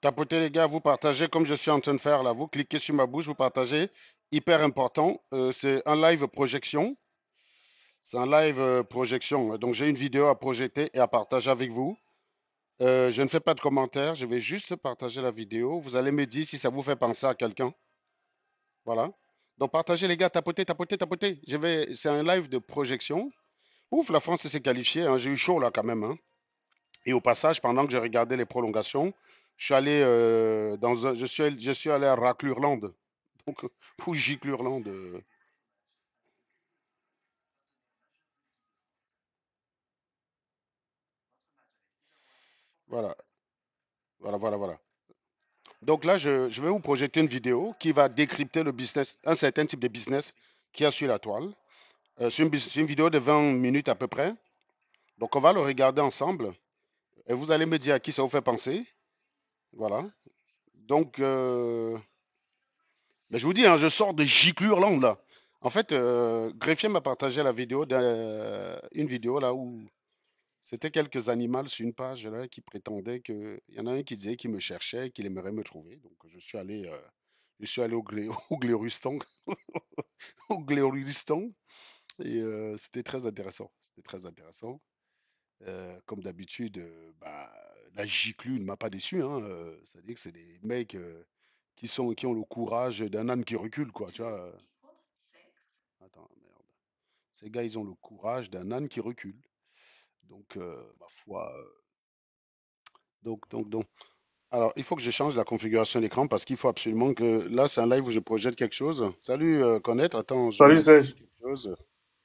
Tapotez les gars, vous partagez comme je suis en train de faire là. Vous cliquez sur ma bouche, vous partagez. Hyper important. C'est un live projection. C'est un live projection. Donc j'ai une vidéo à projeter et à partager avec vous. Je ne fais pas de commentaires. Je vais juste partager la vidéo. Vous allez me dire si ça vous fait penser à quelqu'un. Voilà. Donc partagez les gars, tapotez, tapotez, tapotez. C'est un live de projection. Ouf, la France s'est qualifiée, hein. J'ai eu chaud là quand même, hein. Et au passage, pendant que je regardais les prolongations, je suis allé je suis allé à Raclurland. Donc, ou Giclurland. Voilà, voilà, voilà, voilà. Donc là, je vais vous projeter une vidéo qui va décrypter le business, un certain type de business qu'il y a sur la toile. C'est une vidéo de 20 minutes à peu près. Donc on va le regarder ensemble et vous allez me dire à qui ça vous fait penser. Voilà. Donc, mais je vous dis, hein, je sors de Giclurland là. En fait, Greffier m'a partagé une vidéo là où c'était quelques animaux sur une page là qui prétendaient que. Il y en a un qui disait qu'il me cherchait, qu'il aimerait me trouver. Donc je suis allé au Gléristan, au Gléristan, et c'était très intéressant. C'était très intéressant. Comme d'habitude, bah, la giclue ne m'a pas déçu, hein. C'est-à-dire que c'est des mecs qui ont le courage d'un âne qui recule, quoi. Tu vois. Attends, merde. Ces gars, ils ont le courage d'un âne qui recule. Donc, ma foi. Donc. Alors, il faut que je change la configuration d'écran parce qu'il faut absolument que. Là, c'est un live où je projette quelque chose. Salut, Connaître. Attends, Salut je fais Serge. quelque chose.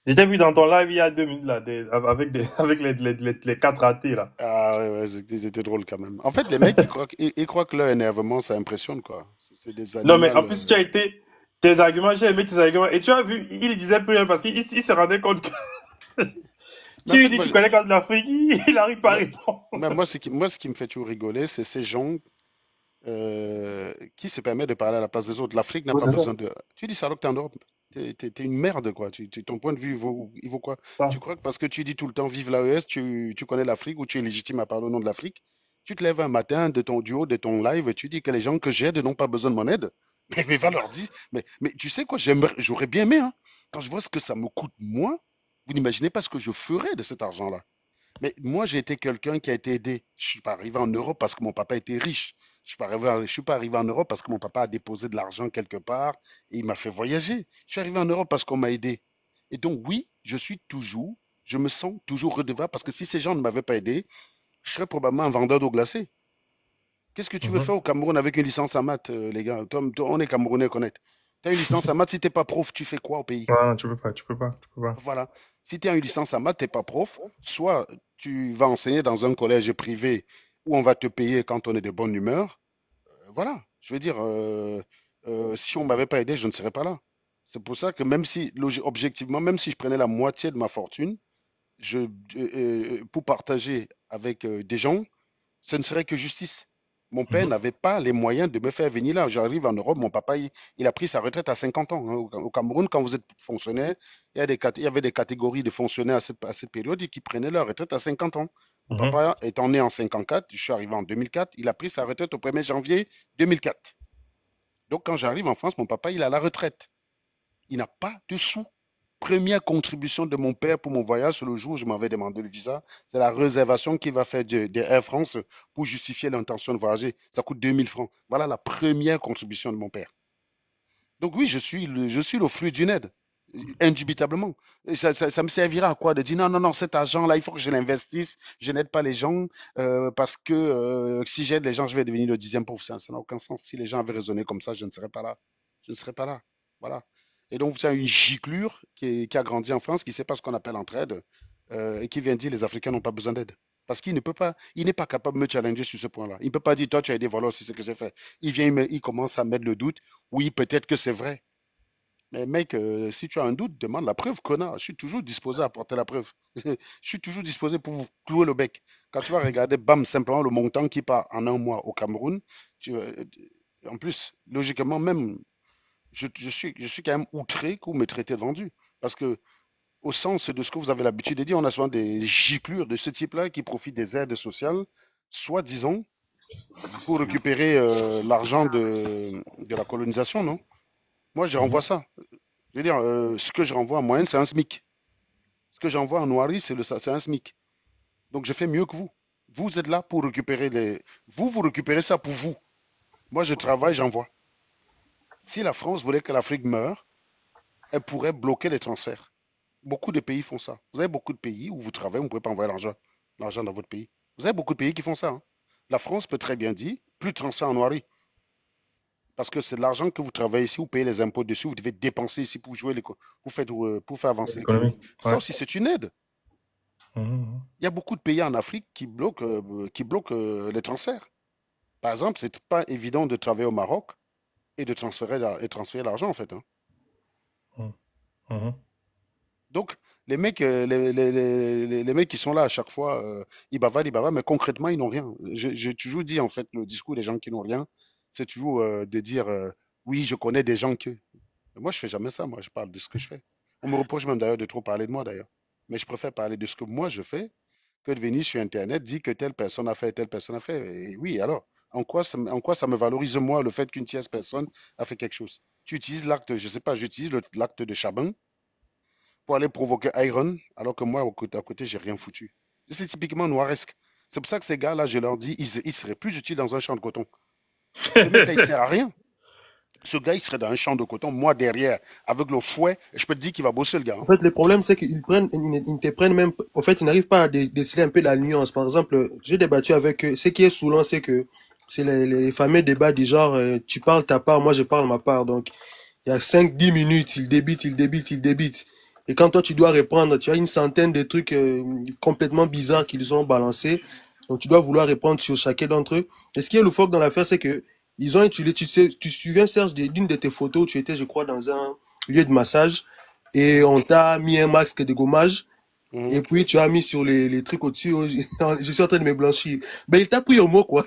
Je t'ai vu dans ton live il y a 2 minutes là, avec, avec les quatre ratés là. Ah ouais, ouais, ils étaient drôles quand même. En fait, les mecs, ils croient que leur énervement, ça impressionne, quoi. C'est des Non mais animaux. en plus tu as été, tes arguments, j'ai aimé tes arguments. Et tu as vu, il ne disait plus rien parce qu'il se rendait compte que Mais en tu lui fait, dis tu connais quand de l'Afrique, il n'arrive pas à moi, répondre. moi, ce qui me fait toujours rigoler, c'est ces gens qui se permettent de parler à la place des autres. L'Afrique n'a Oui, pas c'est ça. besoin de. Tu dis ça alors que t'es en Europe. T'es une merde, quoi. Ton point de vue, il vaut quoi? Tu Ça. crois que parce que tu dis tout le temps vive l'AES, tu connais l'Afrique ou tu es légitime à parler au nom de l'Afrique? Tu te lèves un matin de ton duo, de ton live, et tu dis que les gens que j'aide n'ont pas besoin de mon aide. Mais va leur dire. Mais tu sais quoi, j'aurais bien aimé, hein. Quand je vois ce que ça me coûte moins, vous n'imaginez pas ce que je ferais de cet argent-là. Mais moi, j'ai été quelqu'un qui a été aidé. Je suis pas arrivé en Europe parce que mon papa était riche. Je suis pas arrivé en Europe parce que mon papa a déposé de l'argent quelque part et il m'a fait voyager. Je suis arrivé en Europe parce qu'on m'a aidé. Et donc, oui, je me sens toujours redevable parce que si ces gens ne m'avaient pas aidé, je serais probablement un vendeur d'eau glacée. Qu'est-ce que tu veux Mhm. faire au Cameroun avec une licence en maths, les gars? On est Camerounais, connaître. Tu as une licence en maths, si t'es pas prof, tu fais quoi au pays? Non, non, tu peux pas, tu peux pas, tu peux pas. Voilà. Si tu as une licence en maths, tu n'es pas prof, soit tu vas enseigner dans un collège privé où on va te payer quand on est de bonne humeur. Voilà. Je veux dire, si on ne m'avait pas aidé, je ne serais pas là. C'est pour ça que même si, objectivement, même si je prenais la moitié de ma fortune pour partager avec des gens, ce ne serait que justice. Mon père Mhm. n'avait pas les moyens de me faire venir là. J'arrive en Europe, mon papa, il a pris sa retraite à 50 ans, hein. Au Cameroun, quand vous êtes fonctionnaire, il y avait des catégories de fonctionnaires à cette période qui prenaient leur retraite à 50 ans. Mon Mhm. papa étant né en 54, je suis arrivé en 2004, il a pris sa retraite au 1er janvier 2004. Donc quand j'arrive en France, mon papa, il a la retraite. Il n'a pas de sous. Première contribution de mon père pour mon voyage, c'est le jour où je m'avais demandé le visa. C'est la réservation qu'il va faire de Air France pour justifier l'intention de voyager. Ça coûte 2000 francs. Voilà la première contribution de mon père. Donc oui, je suis le fruit d'une aide, indubitablement. Et ça me servira à quoi de dire non, non, non, cet argent-là, il faut que je l'investisse, je n'aide pas les gens, parce que si j'aide les gens, je vais devenir le dixième pauvre. Ça n'a aucun sens. Si les gens avaient raisonné comme ça, je ne serais pas là. Je ne serais pas là. Voilà. Et donc, c'est une giclure qui a grandi en France, qui ne sait pas ce qu'on appelle entraide, et qui vient dire les Africains n'ont pas besoin d'aide. Parce qu'il ne peut pas, il n'est pas capable de me challenger sur ce point-là. Il ne peut pas dire, toi, tu as aidé, voilà aussi ce que j'ai fait. Il commence à mettre le doute. Oui, peut-être que c'est vrai. Mais mec, si tu as un doute, demande la preuve, connard. Je suis toujours disposé à apporter la preuve. Je suis toujours disposé pour vous clouer le bec. Quand tu vas regarder, bam, simplement le montant qui part en un mois au Cameroun, en plus, logiquement, même, je suis quand même outré que vous me traitez de vendu. Parce que, au sens de ce que vous avez l'habitude de dire, on a souvent des giclures de ce type-là qui profitent des aides sociales, soi-disant, pour récupérer l'argent de la colonisation, non? Moi, je renvoie Mhm. ça. Je veux dire, ce que je renvoie en moyenne, c'est un SMIC. Ce que j'envoie en noirie, c'est un SMIC. Donc, je fais mieux que vous. Vous êtes là pour récupérer les. Vous récupérez ça pour vous. Moi, je travaille, j'envoie. Si la France voulait que l'Afrique meure, elle pourrait bloquer les transferts. Beaucoup de pays font ça. Vous avez beaucoup de pays où vous travaillez, vous ne pouvez pas envoyer l'argent dans votre pays. Vous avez beaucoup de pays qui font ça, hein. La France peut très bien dire, plus de transfert en noirie. Parce que c'est de l'argent que vous travaillez ici, vous payez les impôts dessus, vous devez dépenser ici pour jouer pour faire avancer L'économie. l'économie. Ça Ouais. aussi, c'est une aide. Mhm. Il y a beaucoup de pays en Afrique qui bloquent les transferts. Par exemple, c'est pas évident de travailler au Maroc et de transférer l'argent, en fait, hein. Mhm. Mhm. Donc, les mecs, les mecs qui sont là à chaque fois, ils bavardent, mais concrètement, ils n'ont rien. J'ai toujours dit, en fait, le discours des gens qui n'ont rien, c'est toujours de dire, oui, je connais des gens que. Mais moi, je fais jamais ça, moi, je parle de ce que je fais. On me reproche même d'ailleurs de trop parler de moi, d'ailleurs. Mais je préfère parler de ce que moi, je fais que de venir sur Internet, dire que telle personne a fait, telle personne a fait. Et oui, alors, en quoi ça me valorise, moi, le fait qu'une tierce personne a fait quelque chose? Tu utilises l'acte, je sais pas, j'utilise l'acte de Chaban pour aller provoquer Iron, alors que moi, à côté, j'ai rien foutu. C'est typiquement noiresque. C'est pour ça que ces gars-là, je leur dis, ils seraient plus utiles dans un champ de coton. Ce mec-là, il sert à rien. Ce gars, il serait dans un champ de coton, moi derrière, avec le fouet, et je peux te dire qu'il va bosser, le gars, En hein. fait, le problème, c'est ils te prennent même, en fait, ils n'arrivent pas à déceler un peu la nuance. Par exemple, j'ai débattu avec eux. Ce qui est saoulant, c'est que c'est les fameux débats du genre, tu parles ta part, moi je parle ma part. Donc, il y a 5 10 minutes, il débite. Et quand toi, tu dois répondre, tu as une centaine de trucs complètement bizarres qu'ils ont balancés. Donc, tu dois vouloir répondre sur chacun d'entre eux. Et ce qui est loufoque dans l'affaire, c'est que ils ont utilisé, tu sais, tu te souviens, Serge, d'une de tes photos où tu étais, je crois, dans un lieu de massage et on t'a mis un masque de gommage et Mhm. puis tu as mis sur les trucs au-dessus. Je suis en train de me blanchir. Ben, il t'a pris au mot, quoi.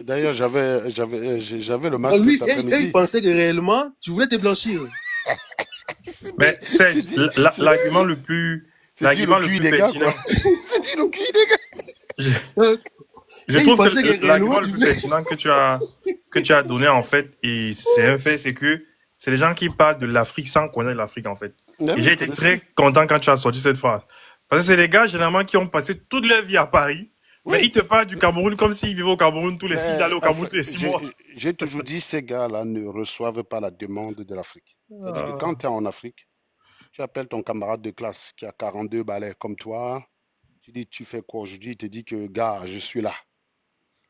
D'ailleurs, j'avais le Donc masque lui, cet il après-midi. pensait que réellement, tu voulais te blanchir. Mais C'est Serge, dit, c'est c'est dit le l'argument le QI plus des gars, quoi. pertinent, C'est dit le QI des gars. je, Euh, je il trouve que pensait que réellement, l'argument le tu plus voulais. pertinent que tu as donné, en fait, et c'est un fait, c'est que c'est les gens qui parlent de l'Afrique sans connaître l'Afrique, en fait. Mais Et oui, j'ai ils été connaissent pas. très content quand tu as sorti cette phrase. Parce que c'est les gars, généralement, qui ont passé toute leur vie à Paris, mais Oui, ils te parlent du Cameroun comme s'ils vivaient au Cameroun tous les six, mais allaient au en Cameroun fait, tous les 6 mois. j'ai toujours dit, ces gars-là ne reçoivent pas la demande de l'Afrique. C'est-à-dire que quand Ah. tu es en Afrique, tu appelles ton camarade de classe qui a 42 balais comme toi, tu dis, tu fais quoi aujourd'hui? Il te dit que, gars, je suis là.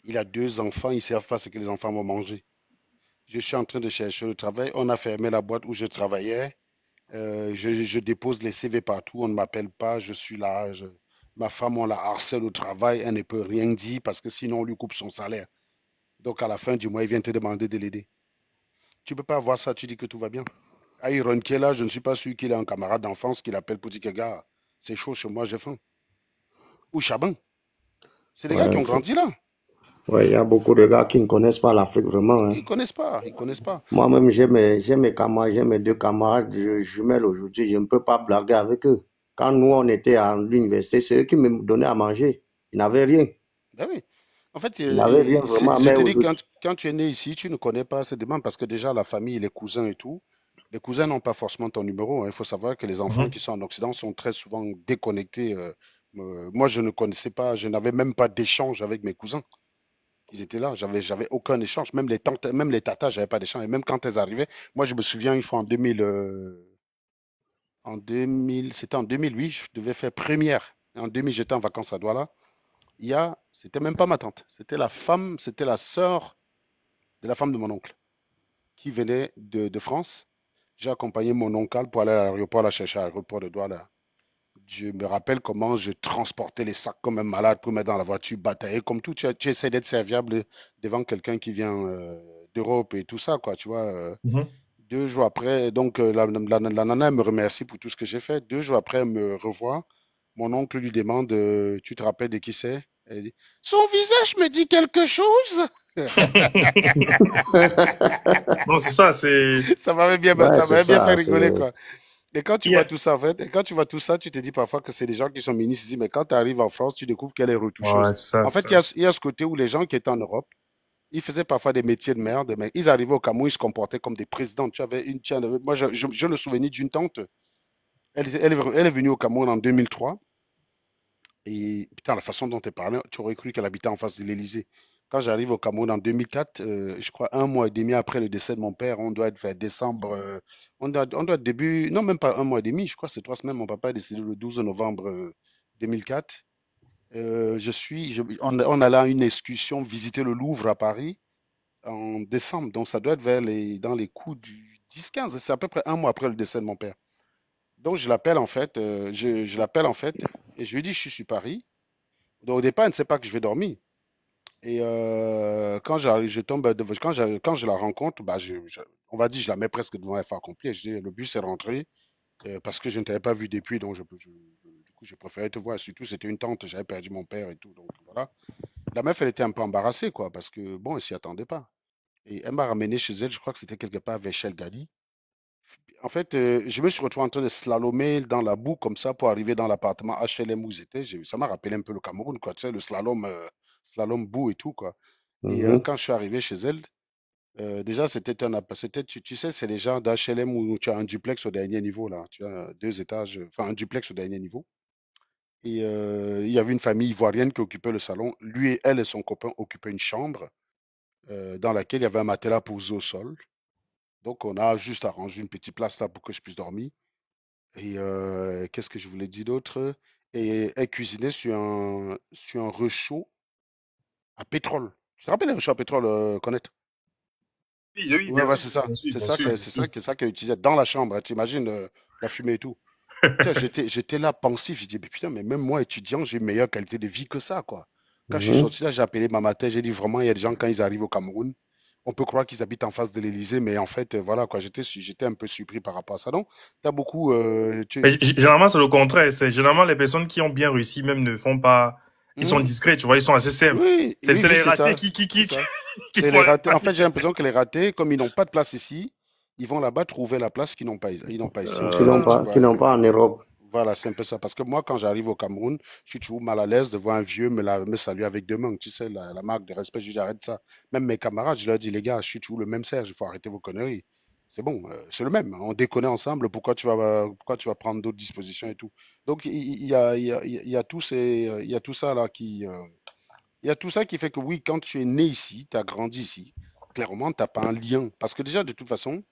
Il a deux enfants, ils ne savent pas ce que les enfants vont manger. Je suis en train de chercher le travail. On a fermé la boîte où je travaillais. Je dépose les CV partout. On ne m'appelle pas. Je suis là. Ma femme, on la harcèle au travail. Elle ne peut rien dire parce que sinon, on lui coupe son salaire. Donc, à la fin du mois, il vient te demander de l'aider. Tu ne peux pas voir ça. Tu dis que tout va bien. Iron qui est là, je ne suis pas sûr qu'il ait un camarade d'enfance qui l'appelle pour dire que, gars, c'est chaud chez moi, j'ai faim. Ou Chaban. C'est des gars qui Ouais, ont grandi là. ouais, il y a beaucoup de gars qui ne connaissent pas l'Afrique vraiment, Ils hein. ne connaissent pas. Ils ne connaissent pas. Moi-même, j'ai mes camarades, j'ai mes deux camarades jumelles aujourd'hui. Je ne peux pas blaguer avec eux. Quand nous, on était à l'université, c'est eux qui me donnaient à manger. Ils n'avaient rien. Ben oui. En fait, Ils n'avaient rien vraiment. je Mais te dis, aujourd'hui, quand tu es né ici, tu ne connais pas ces demandes parce que déjà, la famille, les cousins et tout, les cousins n'ont pas forcément ton numéro, hein. Il faut savoir que les enfants Mhm. qui sont en Occident sont très souvent déconnectés. Moi, je ne connaissais pas, je n'avais même pas d'échange avec mes cousins. Ils étaient là, j'avais aucun échange. Même les tantes, même les tatas, j'avais pas d'échange. Et même quand elles arrivaient, moi, je me souviens une fois c'était en 2008, je devais faire première. En 2000, j'étais en vacances à Douala. C'était même pas ma tante, c'était la sœur de la femme de mon oncle qui venait de France. J'ai accompagné mon oncle pour aller à l'aéroport, la chercher à l'aéroport de Douala. Je me rappelle comment je transportais les sacs comme un malade pour mettre dans la voiture, batailler comme tout. Tu essaies d'être serviable devant quelqu'un qui vient d'Europe et tout ça, quoi, tu vois. Mhm. 2 jours après, donc la nana elle me remercie pour tout ce que j'ai fait. 2 jours après, elle me revoit. Mon oncle lui demande, tu te rappelles de qui c'est? Elle dit, son visage me dit quelque chose. Non, c'est ça, c'est... ouais, Ça c'est m'avait bien fait ça. rigoler, quoi. Et quand tu il y vois a- tout ça, en fait, et quand tu vois tout ça, tu te dis parfois que c'est des gens qui sont ministres ici, mais quand tu arrives en France, tu découvres qu'elle est retoucheuse. Ouais, c'est ça, En c'est fait, ça. il y a ce côté où les gens qui étaient en Europe, Ils faisaient parfois des métiers de merde, mais ils arrivaient au Cameroun, ils se comportaient comme des présidents. Tu avais une, moi, je le souvenir d'une tante. Elle est venue au Cameroun en 2003. Et putain, la façon dont elle parlait, tu aurais cru qu'elle habitait en face de l'Élysée. Quand j'arrive au Cameroun en 2004, je crois un mois et demi après le décès de mon père, on doit être vers décembre, on doit être début, non, même pas un mois et demi, je crois que c'est 3 semaines. Mon papa est décédé le 12 novembre 2004. On allait à une excursion visiter le Louvre à Paris en décembre, donc ça doit être dans les coups du 10-15, c'est à peu près un mois après le décès de mon père. Donc je l'appelle en fait, je l'appelle en fait, et je lui dis je suis sur Paris. Donc au départ, elle ne sait pas que je vais dormir. Et quand j'arrive, je tombe, quand je la rencontre, bah, on va dire, je la mets presque devant un phare complet. Je dis, le bus est rentré parce que je ne t'avais pas vu depuis, donc du coup, j'ai préféré te voir. Surtout, c'était une tante, j'avais perdu mon père et tout, donc voilà. La meuf, elle était un peu embarrassée, quoi, parce que bon, elle s'y attendait pas. Et elle m'a ramené chez elle, je crois que c'était quelque part vers Gali. En fait, je me suis retrouvé en train de slalomer dans la boue comme ça pour arriver dans l'appartement HLM où j'étais. Ça m'a rappelé un peu le Cameroun, quoi, tu sais, le slalom boue et tout, quoi. Et Mhm. quand je suis arrivé chez elle, déjà, tu sais, c'est les gens d'HLM où tu as un duplex au dernier niveau, là. Tu as 2 étages, enfin un duplex au dernier niveau. Et il y avait une famille ivoirienne qui occupait le salon. Lui et elle et son copain occupaient une chambre dans laquelle il y avait un matelas posé au sol. Donc, on a juste arrangé une petite place là pour que je puisse dormir. Et qu'est-ce que je voulais dire d'autre? Et elle cuisinait sur un réchaud à pétrole. Tu te rappelles les réchauds à pétrole, connaître? Oui, oui, Ouais, bien ouais, sûr, c'est ça. bien sûr, C'est bien ça, sûr, que- bien c'est sûr. ça, que ça qu'elle utilisait dans la chambre. Hein, t'imagines la fumée et tout. Putain, j'étais là pensif. Je dis, mais putain, mais même moi, étudiant, j'ai une meilleure qualité de vie que ça, quoi. Quand je suis Mhm. sorti là, j'ai appelé ma mater. J'ai dit, vraiment, il y a des gens, quand ils arrivent au Cameroun, on peut croire qu'ils habitent en face de l'Élysée, mais en fait, voilà, quoi. J'étais un peu surpris par rapport à ça. Donc, t'as beaucoup. Mais généralement, c'est le contraire. C'est généralement les personnes qui ont bien réussi même ne font pas, ils sont Hmm, discrets, tu vois, ils sont assez simples. oui, C'est oui, c'est oui, les c'est ratés ça. qui, qui, C'est qui, ça. qui C'est font les les ratés. En fait, j'ai magnifiques. l'impression que les ratés, comme ils n'ont pas de place ici, ils vont là-bas trouver la place qu'ils n'ont pas ici, en fait. Tu Qui vois. n'ont pas en Europe. Voilà, c'est un peu ça. Parce que moi, quand j'arrive au Cameroun, je suis toujours mal à l'aise de voir un vieux me saluer avec 2 mains. Tu sais, la marque de respect, je dis arrête ça. Même mes camarades, je leur dis, les gars, je suis toujours le même Serge, il faut arrêter vos conneries. C'est bon, c'est le même. On déconne ensemble, pourquoi tu vas prendre d'autres dispositions et tout. Donc, il y a il y a tout ça là il y a tout ça qui fait que oui, quand tu es né ici, tu as grandi ici, clairement, tu n'as pas un lien. Parce que déjà, de toute façon,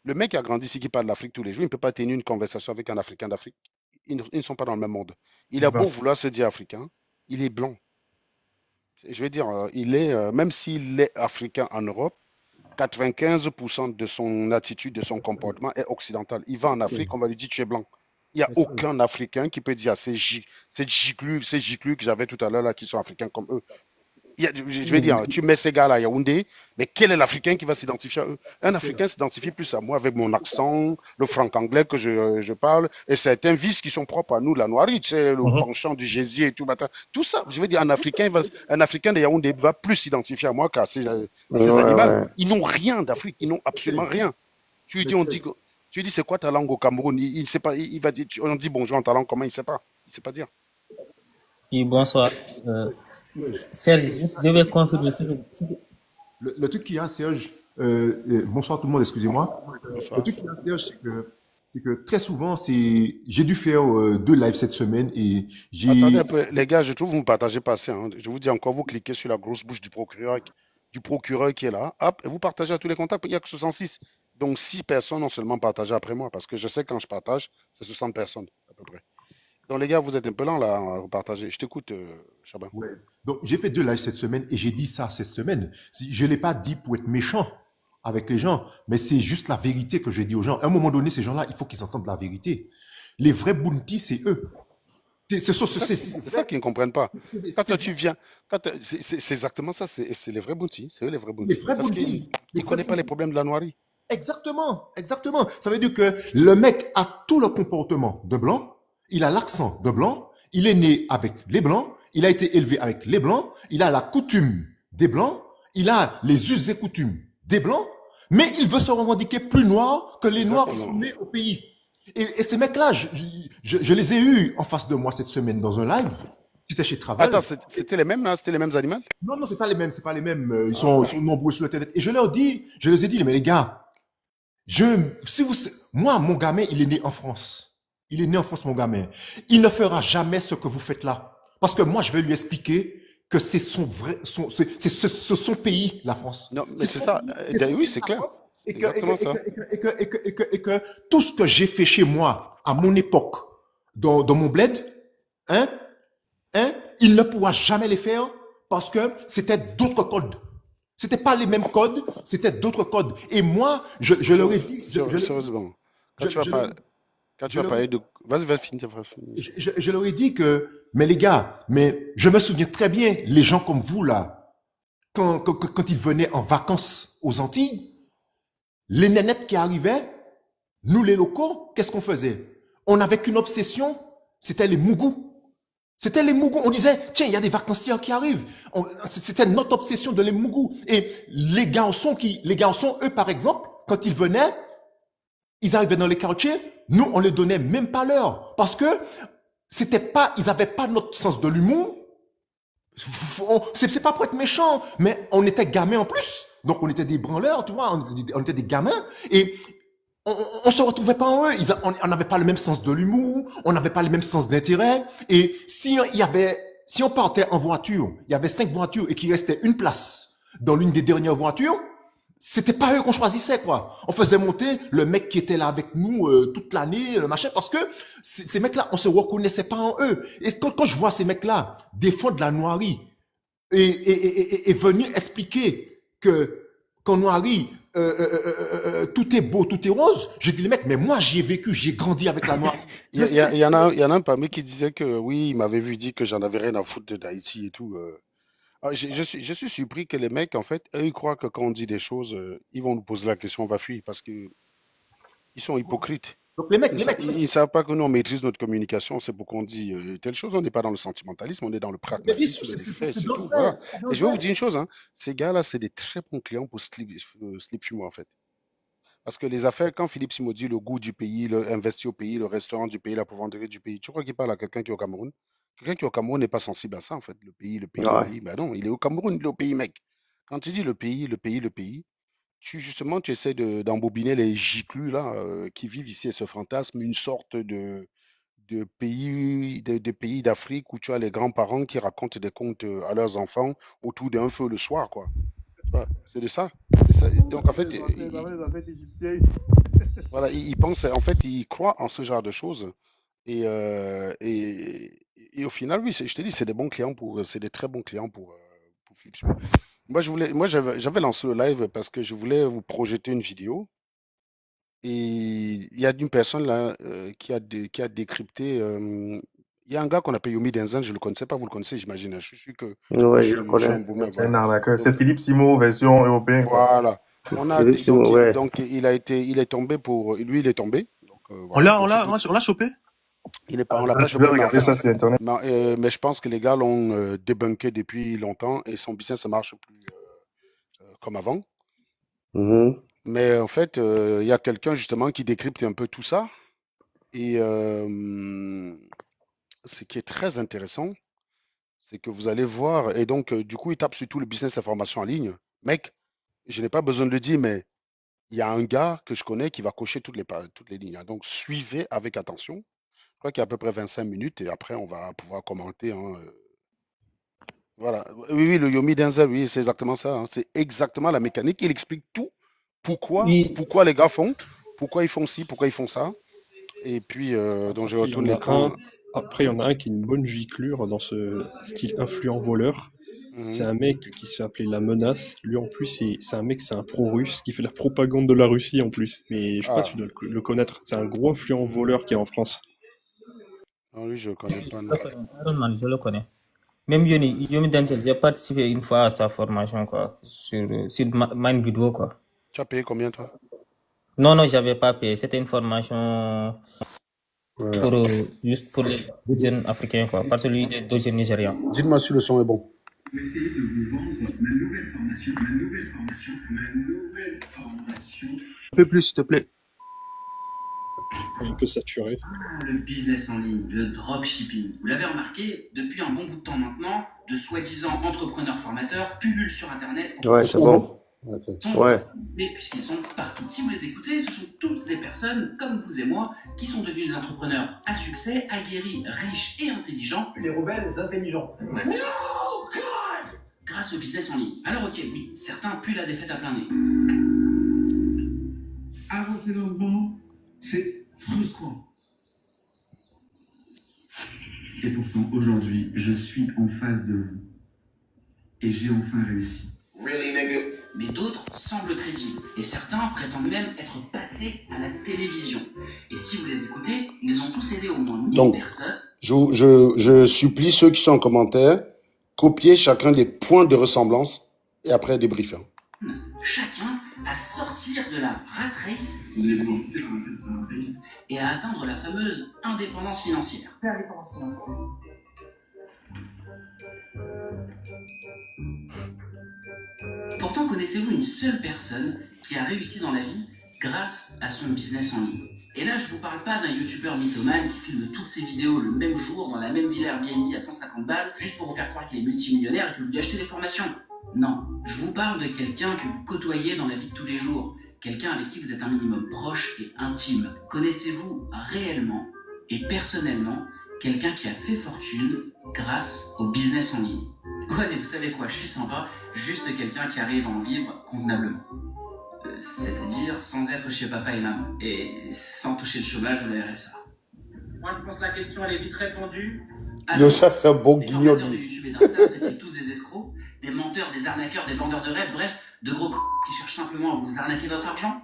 le mec qui a grandi ici, qui parle d'Afrique tous les jours, il ne peut pas tenir une conversation avec un Africain d'Afrique. Ils ne sont pas dans le même monde. Il a beau vouloir se dire africain, il est blanc. Je veux dire, même s'il est africain en Europe, 95% de son attitude, de son comportement est occidental. Il va en Afrique, on va lui dire tu es blanc. Il n'y a C'est ça. aucun Africain qui peut dire à ces giclus que j'avais tout à l'heure là, qui sont africains comme eux. Je vais dire, tu mets ces gars-là à Yaoundé, mais quel est l'Africain qui va s'identifier à eux? Un C'est Africain s'identifie plus à moi avec mon accent, le franc-anglais que je parle, et certains vices qui sont propres à nous, la noirie, tu sais, le Mhm. penchant du gésier et tout. Tout ça, je veux dire, un Africain de Yaoundé va plus s'identifier à moi qu'à ces Ouais, animaux. ouais. Ils n'ont rien d'Afrique, ils n'ont absolument rien. Tu lui mais dis, c'est- tu lui dis, c'est quoi ta langue au Cameroun? Il ne sait pas, il va dire, on dit bonjour en ta langue, comment il ne sait pas? Il ne sait pas dire. Oui, bonsoir. Euh, Serge, je vais confirmer Le truc qu'il y a, Serge, bonsoir tout le monde, excusez-moi. Le Bonsoir. truc qu'il y a, Serge, c'est que très souvent, j'ai dû faire 2 lives cette semaine et Attendez un j'ai, peu, les gars, je trouve que vous ne partagez pas assez. Hein. Je vous dis encore, vous cliquez sur la grosse bouche du procureur qui est là. Hop, et vous partagez à tous les contacts. Il n'y a que 66. Donc 6 personnes ont seulement partagé après moi. Parce que je sais que quand je partage, c'est 60 personnes à peu près. Donc les gars, vous êtes un peu lents là à repartager. Je t'écoute, Chabin. ouais. Donc, j'ai fait 2 lives cette semaine et j'ai dit ça cette semaine. Je l'ai pas dit pour être méchant avec les gens, mais c'est juste la vérité que j'ai dit aux gens. À un moment donné, ces gens-là, il faut qu'ils entendent la vérité. Les vrais bounty, c'est eux. C'est ça qu'ils ne comprennent pas. Quand toi, C'est tu viens, c'est exactement ça. C'est les vrais bounty. C'est eux les vrais les bounty. vrais Parce qu'ils bounty. Les ne vrais connaissent pas les bounty. problèmes de la noirie. Exactement, exactement. Ça veut dire que le mec a tout le comportement de blanc, il a l'accent de blanc, il est né avec les blancs, il a été élevé avec les blancs, il a la coutume des blancs, il a les us et coutumes des blancs, mais il veut se revendiquer plus noir que les noirs qui sont Exactement. nés au pays. Et ces mecs-là, je les ai eus en face de moi cette semaine dans un live. J'étais chez Attends, Travel. c'était les mêmes, hein, c'était les mêmes animaux? Non, non, c'est pas les mêmes, c'est pas les mêmes. Ils Ah, sont nombreux sur le internet. Et je les ai dit, mais les gars, si vous, moi, mon gamin, il est né en France. Il est né en France, mon gamin. Il ne fera jamais ce que vous faites là. Parce que moi, je vais lui expliquer que c'est son vrai, son pays, la France. non, mais C'est c'est son ça. pays, c'est son Oui, pays, c'est la clair. France. C'est exactement ça. Et que tout ce que j'ai fait chez moi, à mon époque, dans mon bled, hein, il ne pourra jamais les faire parce que c'était d'autres codes. C'était pas les mêmes codes, c'était d'autres codes. Et moi, je leur ai dit, Sérieusement, quand je, tu vas je leur pas, quand tu je vas leur ai parler de... Vas-y, finis, finis. je leur ai dit que, mais les gars, mais je me souviens très bien, les gens comme vous là, quand ils venaient en vacances aux Antilles, les nénettes qui arrivaient, nous les locaux, qu'est-ce qu'on faisait? On n'avait qu'une obsession, c'était les mougous. C'était les mougous. On disait, tiens, il y a des vacanciers qui arrivent. C'était notre obsession de les mougous. Et les garçons, eux, par exemple, quand ils venaient, ils arrivaient dans les quartiers, nous, on les donnait même pas l'heure. Parce que ils avaient pas notre sens de l'humour. C'est pas pour être méchant, mais on était gamins en plus. Donc, on était des branleurs, tu vois, on était des gamins. Et on se retrouvait pas en eux. On n'avait pas le même sens de l'humour, on n'avait pas le même sens d'intérêt. Et si on partait en voiture, il y avait 5 voitures et qu'il restait une place dans l'une des dernières voitures, c'était pas eux qu'on choisissait, quoi. On faisait monter le mec qui était là avec nous toute l'année, le machin, parce que ces mecs-là, on se reconnaissait pas en eux. Et quand je vois ces mecs-là défendre la noirie et venir expliquer que qu'en noirie, tout est beau, tout est rose. Je dis, les mecs, mais moi, j'y ai vécu, j'ai grandi avec la noirie. Il y en a un parmi qui disait que oui, il m'avait vu dire que j'en avais rien à foutre d'Haïti et tout. Je suis surpris que les mecs, en fait, eux, ils croient que quand on dit des choses, ils vont nous poser la question, on va fuir parce que ils sont hypocrites. Donc, Ils savent pas que nous, on maîtrise notre communication. C'est pourquoi on dit telle chose. On n'est pas dans le sentimentalisme, on est dans le mais bien sûr, pragmatisme, les faits, c'est c'est dans le tout. fait, Voilà. c'est dans Et le je vais vous fait. dire une chose, hein. Ces gars-là, c'est des très bons clients pour Slip Fumo, en fait. Parce que les affaires, quand Philippe Simo dit le goût du pays, investir au pays, le restaurant du pays, la profondeur du pays, tu crois qu'il parle à quelqu'un qui est au Cameroun? Quelqu'un qui est au Cameroun n'est pas sensible à ça, en fait. Le pays, le pays, le Ouais. pays. Ben non, il est au Cameroun, il est au pays, mec. Quand tu dis le pays, le pays, le pays, justement, tu essaies d'embobiner les giclus, là, qui vivent ici et ce fantasme, une sorte de pays d'Afrique où tu as les grands-parents qui racontent des contes à leurs enfants autour d'un feu le soir, quoi. Tu vois, c'est de ça. C'est ça. Donc, en fait, voilà, ils pensent, en fait, ils croient en ce genre de choses. Et au final, oui, je te dis, c'est des bons clients c'est des très bons clients pour Flipsmo. Moi, j'avais lancé le live parce que je voulais vous projeter une vidéo. Et il y a une personne là qui a décrypté. Il y a un gars qu'on appelle Yomi Denzel, je ne le connaissais pas, vous le connaissez, j'imagine, hein. Je suis sûr que Ouais, je le je suis un connais. boomer, C'est un voilà. arnaqueur. Donc, C'est Philippe Simo, version européenne, quoi. voilà. Philippe Simon, ouais. Donc il est tombé lui, il est tombé. Donc, On voilà. l'a, on Donc, l'a, on l'a chopé? on l'a pas Je vais chopé, mais en regarder fait, ça sur Internet. mais je pense que les gars l'ont débunké depuis longtemps et son business ne marche plus comme avant. Mhm. Mais en fait, il y a quelqu'un justement qui décrypte un peu tout ça. Et ce qui est très intéressant, c'est que vous allez voir, et donc du coup, il tape sur tout le business information en ligne. Mec, je n'ai pas besoin de le dire, mais il y a un gars que je connais qui va cocher toutes les lignes, hein. Donc suivez avec attention. Je crois qu'il y a à peu près 25 minutes et après, on va pouvoir commenter, hein. Voilà. Oui, oui, le Yomi Denzel, oui, c'est exactement ça, hein. C'est exactement la mécanique. Il explique tout. Oui, Pourquoi les gars font, pourquoi ils font ci, pourquoi ils font ça. Et puis, donc je Après, il y retourne en a un. l'écran. Après, il y en a un qui a une bonne giclure dans ce style influent voleur. C'est Mhm. un mec qui se fait appeler La Menace. Lui, en plus, c'est un mec, c'est un pro-russe qui fait la propagande de la Russie en plus. Mais je sais pas, Ah, tu dois le connaître. C'est un gros influent voleur qui est en France. non, lui, je ne connais pas, je non. le connais. Iron Man, je le connais. Même Yomi Denzel, j'ai participé une fois à sa formation, quoi, sur Mind Video, quoi. Tu as payé combien, toi? Non, non, j'avais pas payé. C'était une formation pour, juste pour les jeunes africains, quoi. Parce que lui, il est d'origine nigérian. Dites-moi si le son est bon. Je vais essayer de vous vendre ma nouvelle formation, Un peu plus, s'il te plaît. un peu saturé. Le business en ligne, le dropshipping. Vous l'avez remarqué, depuis un bon bout de temps maintenant, de soi-disant entrepreneurs formateurs pullulent sur Internet. Ouais, c'est bon. Ouais. Mais puisqu'ils sont partout. Si vous les écoutez, ce sont toutes des personnes comme vous et moi qui sont devenus des entrepreneurs à succès, aguerris, riches et intelligents. Les rebelles intelligents. Grâce au business en ligne. Alors ok, oui, certains puent la défaite à plein nez. Avancer dans le banc, c'est frustrant. Et pourtant, aujourd'hui, je suis en face de vous. Et j'ai enfin réussi. Mais d'autres semblent crédibles. Et certains prétendent même être passés à la télévision. Et si vous les écoutez, ils ont tous aidé au moins 1000 personnes. Je supplie ceux qui sont en commentaire, copier chacun des points de ressemblance et après débriefer. Chacun à sortir de la rat race Vous allez pouvoir quitter la rat race et à atteindre la fameuse indépendance financière. L'indépendance financière. Pourtant, connaissez-vous une seule personne qui a réussi dans la vie grâce à son business en ligne? Et là, je vous parle pas d'un youtubeur mythomane qui filme toutes ses vidéos le même jour dans la même villa Airbnb à 150 balles juste pour vous faire croire qu'il est multimillionnaire et que vous lui achetez des formations. Non, je vous parle de quelqu'un que vous côtoyez dans la vie de tous les jours, quelqu'un avec qui vous êtes un minimum proche et intime. Connaissez-vous réellement et personnellement quelqu'un qui a fait fortune grâce au business en ligne? Ouais, mais vous savez quoi, je suis sympa, juste quelqu'un qui arrive à en vivre convenablement. C'est-à-dire sans être chez papa et maman, et sans toucher le chômage ou le RSA. Moi, je pense que la question, elle est vite répondue. Yo, ça, c'est un bon les guignol. formateurs de YouTube et d'Insta seraient-ils tous des escrocs, des menteurs, des arnaqueurs, des vendeurs de rêves, bref, de gros qui cherchent simplement à vous arnaquer votre argent?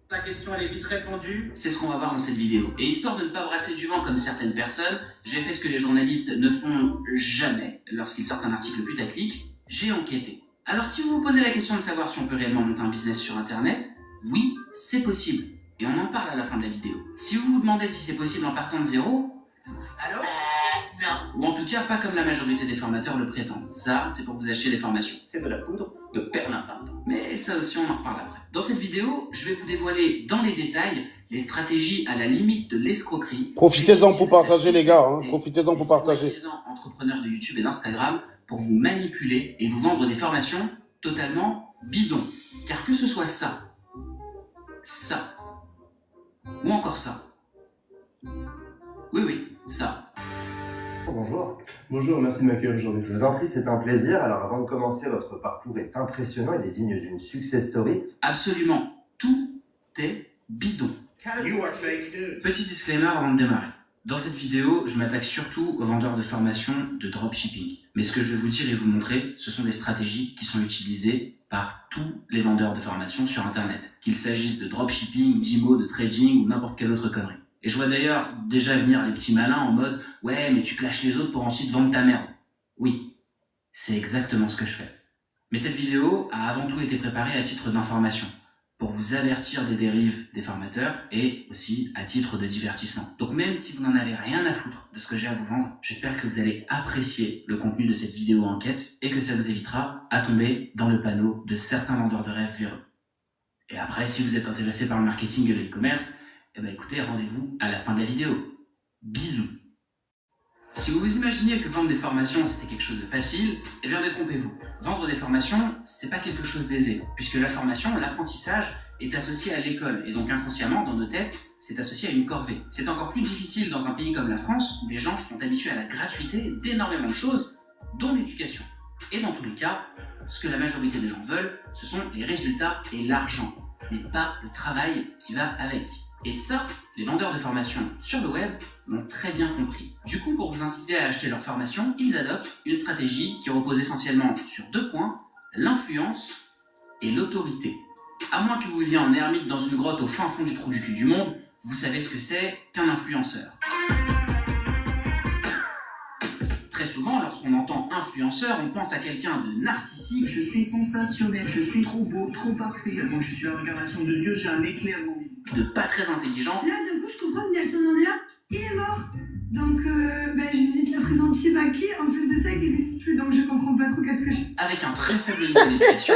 La question, elle est vite répondue. C'est ce qu'on va voir dans cette vidéo. Et histoire de ne pas brasser du vent comme certaines personnes, j'ai fait ce que les journalistes ne font jamais lorsqu'ils sortent un article putaclic, j'ai enquêté. Alors si vous vous posez la question de savoir si on peut réellement monter un business sur Internet, oui, c'est possible. Et on en parle à la fin de la vidéo. Si vous vous demandez si c'est possible en partant de zéro, Allô? non. Ou en tout cas pas comme la majorité des formateurs le prétendent. Ça, c'est pour vous acheter des formations. C'est de la poudre de perlimpinpin. Mais ça aussi, on en reparle après. Dans cette vidéo, je vais vous dévoiler dans les détails les stratégies à la limite de l'escroquerie. Profitez-en pour partager, les gars. Hein. Profitez-en pour partager. Entrepreneurs de YouTube et d'Instagram pour vous manipuler et vous vendre des formations totalement bidons. Car que ce soit ça, ou encore ça. Oui, ça. Bonjour. Bonjour, merci de m'accueillir aujourd'hui. Je vous en prie, c'est un plaisir. Alors avant de commencer, votre parcours est impressionnant, il est digne d'une success story. Absolument, tout est bidon. Petit disclaimer avant de démarrer. Dans cette vidéo, je m'attaque surtout aux vendeurs de formations de dropshipping. Mais ce que je vais vous dire et vous montrer, ce sont des stratégies qui sont utilisées par tous les vendeurs de formations sur Internet. Qu'il s'agisse de dropshipping, d'IMO, de trading ou n'importe quelle autre connerie. Et je vois d'ailleurs déjà venir les petits malins en mode « Ouais, mais tu clashes les autres pour ensuite vendre ta merde. » Oui, c'est exactement ce que je fais. Mais cette vidéo a avant tout été préparée à titre d'information, pour vous avertir des dérives des formateurs et aussi à titre de divertissement. Donc même si vous n'en avez rien à foutre de ce que j'ai à vous vendre, j'espère que vous allez apprécier le contenu de cette vidéo enquête et que ça vous évitera à tomber dans le panneau de certains vendeurs de rêves véreux. Et après, si vous êtes intéressé par le marketing et le e-commerce, eh ben écoutez, rendez-vous à la fin de la vidéo. Bisous. Si vous vous imaginiez que vendre des formations c'était quelque chose de facile, eh bien détrompez-vous. Vendre des formations, c'est pas quelque chose d'aisé, puisque la formation, l'apprentissage, est associé à l'école, et donc inconsciemment, dans nos têtes, c'est associé à une corvée. C'est encore plus difficile dans un pays comme la France, où les gens sont habitués à la gratuité d'énormément de choses, dont l'éducation. Et dans tous les cas, ce que la majorité des gens veulent, ce sont les résultats et l'argent, mais pas le travail qui va avec. Et ça, les vendeurs de formations sur le web l'ont très bien compris. Du coup, pour vous inciter à acheter leur formation, ils adoptent une stratégie qui repose essentiellement sur 2 points, l'influence et l'autorité. À moins que vous viviez en ermite dans une grotte au fin fond du trou du cul du monde, vous savez ce que c'est qu'un influenceur. Très souvent, lorsqu'on entend influenceur, on pense à quelqu'un de narcissique. Je suis sensationnel, je suis trop beau, trop parfait. Moi, je suis la réincarnation de Dieu, j'ai un éclair dans mes yeux. De pas très intelligent. Là, d'un coup, je comprends que Nelson Mandela, il est mort. Donc, je visite la présentier baquée. En plus de ça, il n'existe plus, donc je comprends pas trop qu'est-ce que je... Avec un très faible niveau d'éducation,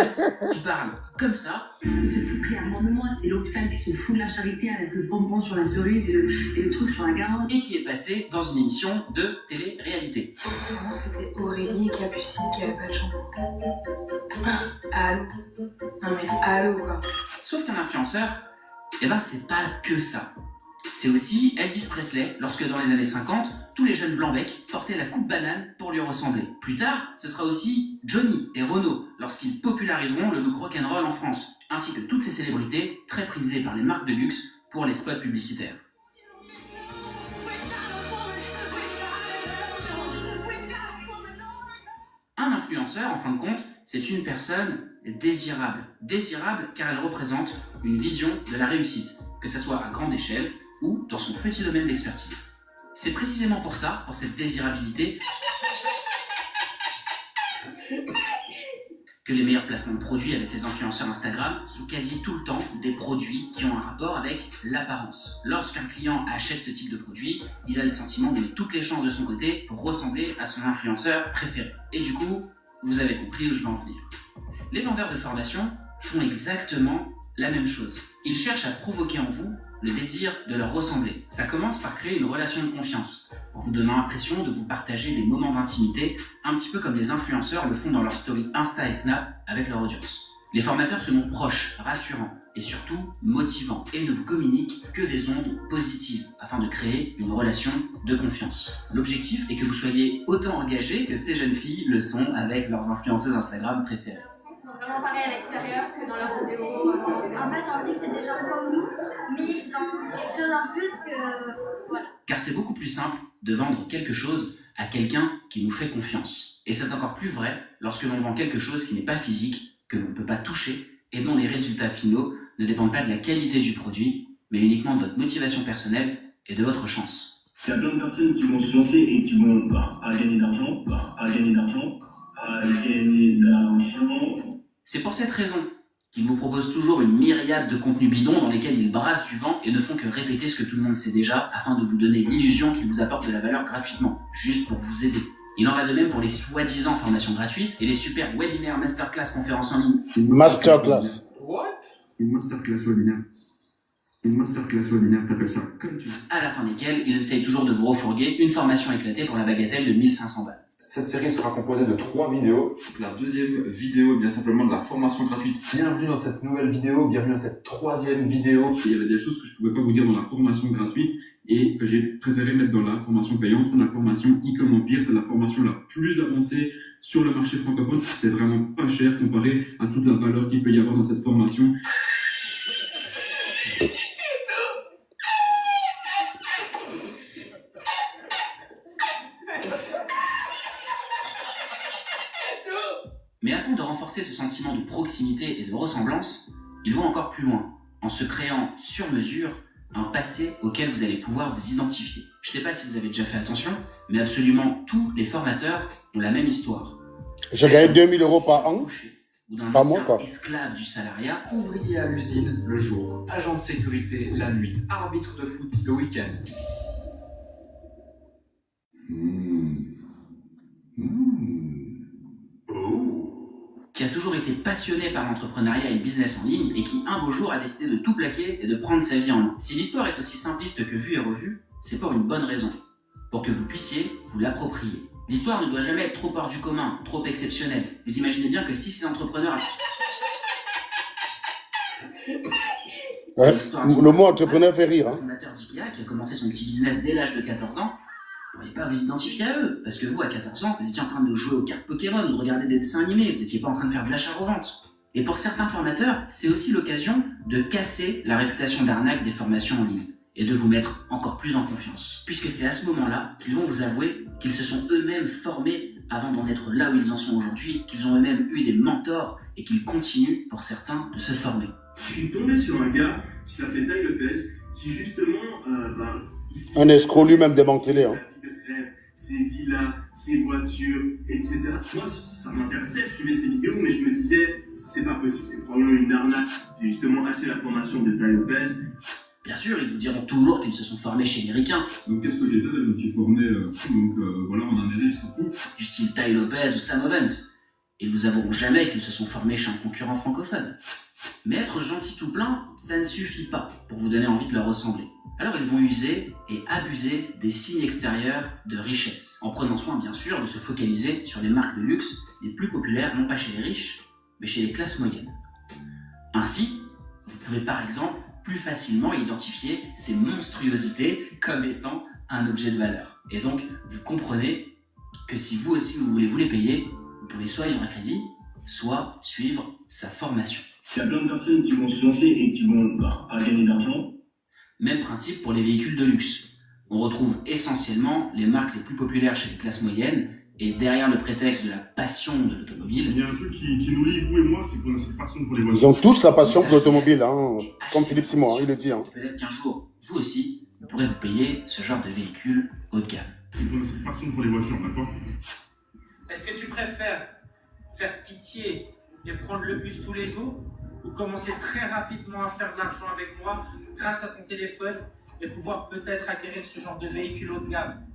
qui parle comme ça. Il se fout clairement de moi, c'est l'hôpital qui se fout de la charité avec le pompon sur la cerise et le truc sur la garotte. Et qui est passé dans une émission de télé-réalité. C'était Aurélie et Capucine qui avaient pas de shampoing. Allô? Non mais allô quoi. Sauf qu'un influenceur, c'est pas que ça. C'est aussi Elvis Presley, lorsque dans les années 50, tous les jeunes blancs-becs portaient la coupe banane pour lui ressembler. Plus tard, ce sera aussi Johnny et Renaud, lorsqu'ils populariseront le look rock'n'roll en France, ainsi que toutes ces célébrités très prisées par les marques de luxe pour les spots publicitaires. Un influenceur, en fin de compte, c'est une personne désirable. Désirable car elle représente une vision de la réussite, que ce soit à grande échelle ou dans son petit domaine d'expertise. C'est précisément pour ça, pour cette désirabilité, que les meilleurs placements de produits avec les influenceurs Instagram sont quasi tout le temps des produits qui ont un rapport avec l'apparence. Lorsqu'un client achète ce type de produit, il a le sentiment de mettre toutes les chances de son côté pour ressembler à son influenceur préféré. Et du coup, vous avez compris où je veux en venir. Les vendeurs de formation font exactement la même chose. Ils cherchent à provoquer en vous le désir de leur ressembler. Ça commence par créer une relation de confiance, en vous donnant l'impression de vous partager des moments d'intimité, un petit peu comme les influenceurs le font dans leurs stories Insta et Snap avec leur audience. Les formateurs se montrent proches, rassurants et surtout motivants et ne vous communiquent que des ondes positives afin de créer une relation de confiance. L'objectif est que vous soyez autant engagés que ces jeunes filles le sont avec leurs influenceuses Instagram préférées. Vraiment pareil à l'extérieur que dans leurs vidéos. En fait, on dit que c'est des gens comme nous, mais ils ont quelque chose en plus que... Voilà. Car c'est beaucoup plus simple de vendre quelque chose à quelqu'un qui nous fait confiance. Et c'est encore plus vrai lorsque l'on vend quelque chose qui n'est pas physique, que l'on ne peut pas toucher et dont les résultats finaux ne dépendent pas de la qualité du produit, mais uniquement de votre motivation personnelle et de votre chance. Il y a plein de personnes qui vont se lancer et qui vont gagner d'argent, gagner d'argent. C'est pour cette raison qu'ils vous proposent toujours une myriade de contenus bidons dans lesquels ils brassent du vent et ne font que répéter ce que tout le monde sait déjà afin de vous donner l'illusion qu'ils vous apportent de la valeur gratuitement, juste pour vous aider. Il en va de même pour les soi-disant formations gratuites et les super webinaires, masterclass, conférences en ligne. Masterclass. What? Une masterclass webinaire. Une masterclass webinaire, t'appelles ça comme tu veux. À la fin desquels, ils essayent toujours de vous refourguer une formation éclatée pour la bagatelle de 1500 balles. Cette série sera composée de 3 vidéos. La deuxième vidéo est bien simplement de la formation gratuite. Bienvenue dans cette nouvelle vidéo, bienvenue dans cette 3e vidéo. Il y avait des choses que je ne pouvais pas vous dire dans la formation gratuite et que j'ai préféré mettre dans la formation payante. La formation e-com Empire, c'est la formation la plus avancée sur le marché francophone. C'est vraiment pas cher comparé à toute la valeur qu'il peut y avoir dans cette formation. Mais afin de renforcer ce sentiment de proximité et de ressemblance, ils vont encore plus loin, en se créant sur mesure un passé auquel vous allez pouvoir vous identifier. Je ne sais pas si vous avez déjà fait attention, mais absolument tous les formateurs ont la même histoire. Je gagne 2000 € par an, par mois quoi. Esclave du salariat, ouvrier à l'usine le jour, agent de sécurité la nuit, arbitre de foot le week-end. Qui a toujours été passionné par l'entrepreneuriat et le business en ligne et qui un beau jour a décidé de tout plaquer et de prendre sa vie en main. Si l'histoire est aussi simpliste que vue et revue, c'est pour une bonne raison, pour que vous puissiez vous l'approprier. L'histoire ne doit jamais être trop hors du commun, trop exceptionnelle. Vous imaginez bien que si ces entrepreneurs... Ouais, le mot entrepreneur fait rire. Le fondateur d'IKEA qui a commencé son petit business dès l'âge de 14 ans, vous ne pouvez pas vous identifier à eux, parce que vous, à 14 ans, vous étiez en train de jouer aux cartes Pokémon ou de regarder des dessins animés, vous n'étiez pas en train de faire de l'achat-revente. Et pour certains formateurs, c'est aussi l'occasion de casser la réputation d'arnaque des formations en ligne et de vous mettre encore plus en confiance. Puisque c'est à ce moment-là qu'ils vont vous avouer qu'ils se sont eux-mêmes formés avant d'en être là où ils en sont aujourd'hui, qu'ils ont eux-mêmes eu des mentors et qu'ils continuent, pour certains, de se former. Je suis tombé sur un gars qui s'appelait Ty Lopez, qui justement... un escroc lui-même démantelé. Hein. Ses villas, ses voitures, etc. Moi, ça m'intéressait, je suivais ses vidéos, mais je me disais, c'est pas possible, c'est probablement une arnaque. J'ai justement acheté la formation de Ty Lopez. Bien sûr, ils vous diront toujours qu'ils se sont formés chez les ricains. Donc qu'est-ce que j'ai fait? Je me suis formé voilà, en Amérique surtout. Du style Ty Lopez ou Sam Ovens. Ils vous avoueront jamais qu'ils se sont formés chez un concurrent francophone. Mais être gentil tout plein, ça ne suffit pas pour vous donner envie de leur ressembler. Alors ils vont user et abuser des signes extérieurs de richesse, en prenant soin bien sûr de se focaliser sur les marques de luxe les plus populaires, non pas chez les riches, mais chez les classes moyennes. Ainsi, vous pouvez par exemple plus facilement identifier ces monstruosités comme étant un objet de valeur. Et donc, vous comprenez que si vous aussi vous voulez vous les payer, vous pouvez soit vivre à crédit, soit suivre sa formation. Il y a plein de personnes qui vont se lancer et qui vont pas gagner d'argent. Même principe pour les véhicules de luxe. On retrouve essentiellement les marques les plus populaires chez les classes moyennes, et derrière le prétexte de la passion de l'automobile, Il y a un truc qui nous lie, vous et moi, c'est qu'on a cette passion pour les voitures. Ils ont tous la passion pour l'automobile, hein, comme Philippe Simon, hein, il le dit. Hein. peut-être qu'un jour, vous aussi, vous pourrez vous payer ce genre de véhicule haut de gamme. C'est qu'on a cette passion pour les voitures, d'accord? Est-ce que tu préfères faire pitié et prendre le bus tous les jours ou commencer très rapidement à faire de l'argent avec moi grâce à ton téléphone et pouvoir peut-être acquérir ce genre de véhicule haut de gamme?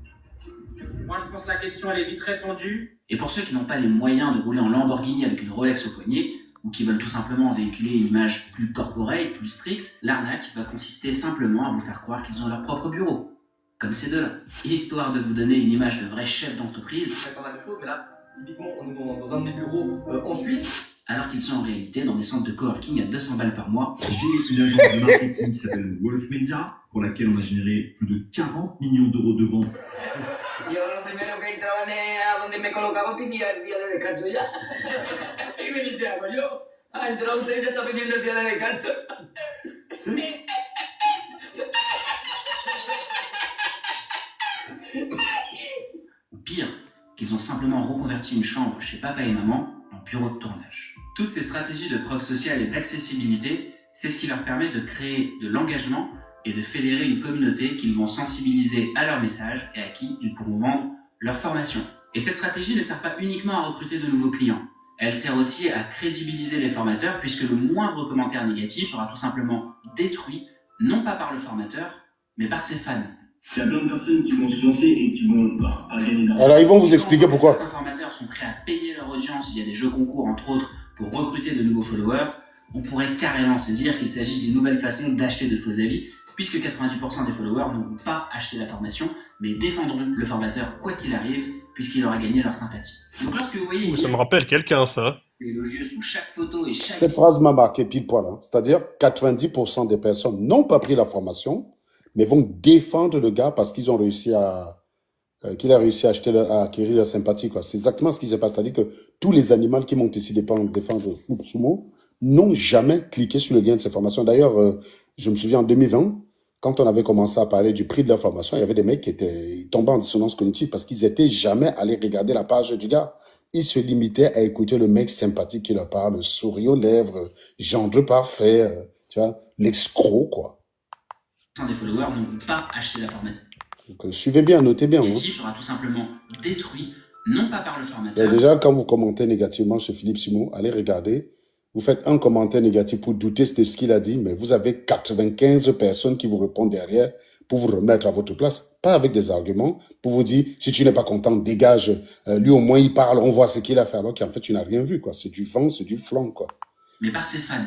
Moi, je pense que la question, elle est vite répondue. Et pour ceux qui n'ont pas les moyens de rouler en Lamborghini avec une Rolex au poignet, ou qui veulent tout simplement véhiculer une image plus corporate, plus stricte, l'arnaque va consister simplement à vous faire croire qu'ils ont leur propre bureau. Comme ces deux-là. Histoire de vous donner une image de vrai chef d'entreprise. C'est pas mal de choses, mais là, typiquement, on est dans un de mes bureaux en Suisse. Alors qu'ils sont en réalité dans des centres de coworking à 200 balles par mois. J'ai une agence de marketing qui s'appelle Wolf Media, pour laquelle on a généré plus de 40 millions d'euros de ventes. Yo lo primero que entraba a donde me colocaba pedía el día de descanso ya. Y me dice, yo, ha entrado usted y ya está pidiendo el día de descanso. Ou pire, qu'ils ont simplement reconverti une chambre chez papa et maman en bureau de tournage. Toutes ces stratégies de preuve sociale et d'accessibilité, c'est ce qui leur permet de créer de l'engagement et de fédérer une communauté qu'ils vont sensibiliser à leur message et à qui ils pourront vendre leur formation. Et cette stratégie ne sert pas uniquement à recruter de nouveaux clients. Elle sert aussi à crédibiliser les formateurs puisque le moindre commentaire négatif sera tout simplement détruit, non pas par le formateur, mais par ses fans. Il y a plein de personnes qui vont se lancer et qui vont pas gagner d'argent. Alors ils vont vous expliquer pourquoi. Certains formateurs sont prêts à payer leur audience via des jeux concours entre autres pour recruter de nouveaux followers. On pourrait carrément se dire qu'il s'agit d'une nouvelle façon d'acheter de faux avis, puisque 90% des followers n'auront pas acheté la formation, mais défendront le formateur quoi qu'il arrive, puisqu'il aura gagné leur sympathie. Donc lorsque vous voyez Ça me rappelle quelqu'un, ça. élogieux sous chaque photo et chaque... Cette phrase m'a marqué pile poil. Hein. C'est-à-dire 90% des personnes n'ont pas pris la formation, mais vont défendre le gars parce qu'ils ont réussi à... qu'il a réussi à acquérir leur sympathie. C'est exactement ce qui s'est passé. C'est-à-dire que tous les animaux qui m'ont ici défendre Flip Sumo n'ont jamais cliqué sur le lien de ces formations. D'ailleurs, je me souviens en 2020, quand on avait commencé à parler du prix de la formation, il y avait des mecs qui étaient tombés en dissonance cognitive parce qu'ils n'étaient jamais allés regarder la page du gars. Ils se limitaient à écouter le mec sympathique qui leur parle, sourire aux lèvres, gendre parfait, tu vois, l'escroc, quoi. des followers n'auront pas acheté la formation. Donc, suivez bien, notez bien. Le sera tout simplement détruit, non pas par le formateur. Et déjà, quand vous commentez négativement chez Philippe Simon, allez regarder. Vous faites un commentaire négatif pour douter de ce qu'il a dit, mais vous avez 95 personnes qui vous répondent derrière pour vous remettre à votre place. Pas avec des arguments, pour vous dire, si tu n'es pas content, dégage. Lui, au moins, il parle, on voit ce qu'il a fait. Alors qu'en fait, tu n'as rien vu, quoi. C'est du vent, c'est du flanc, quoi. Mais par ses fans.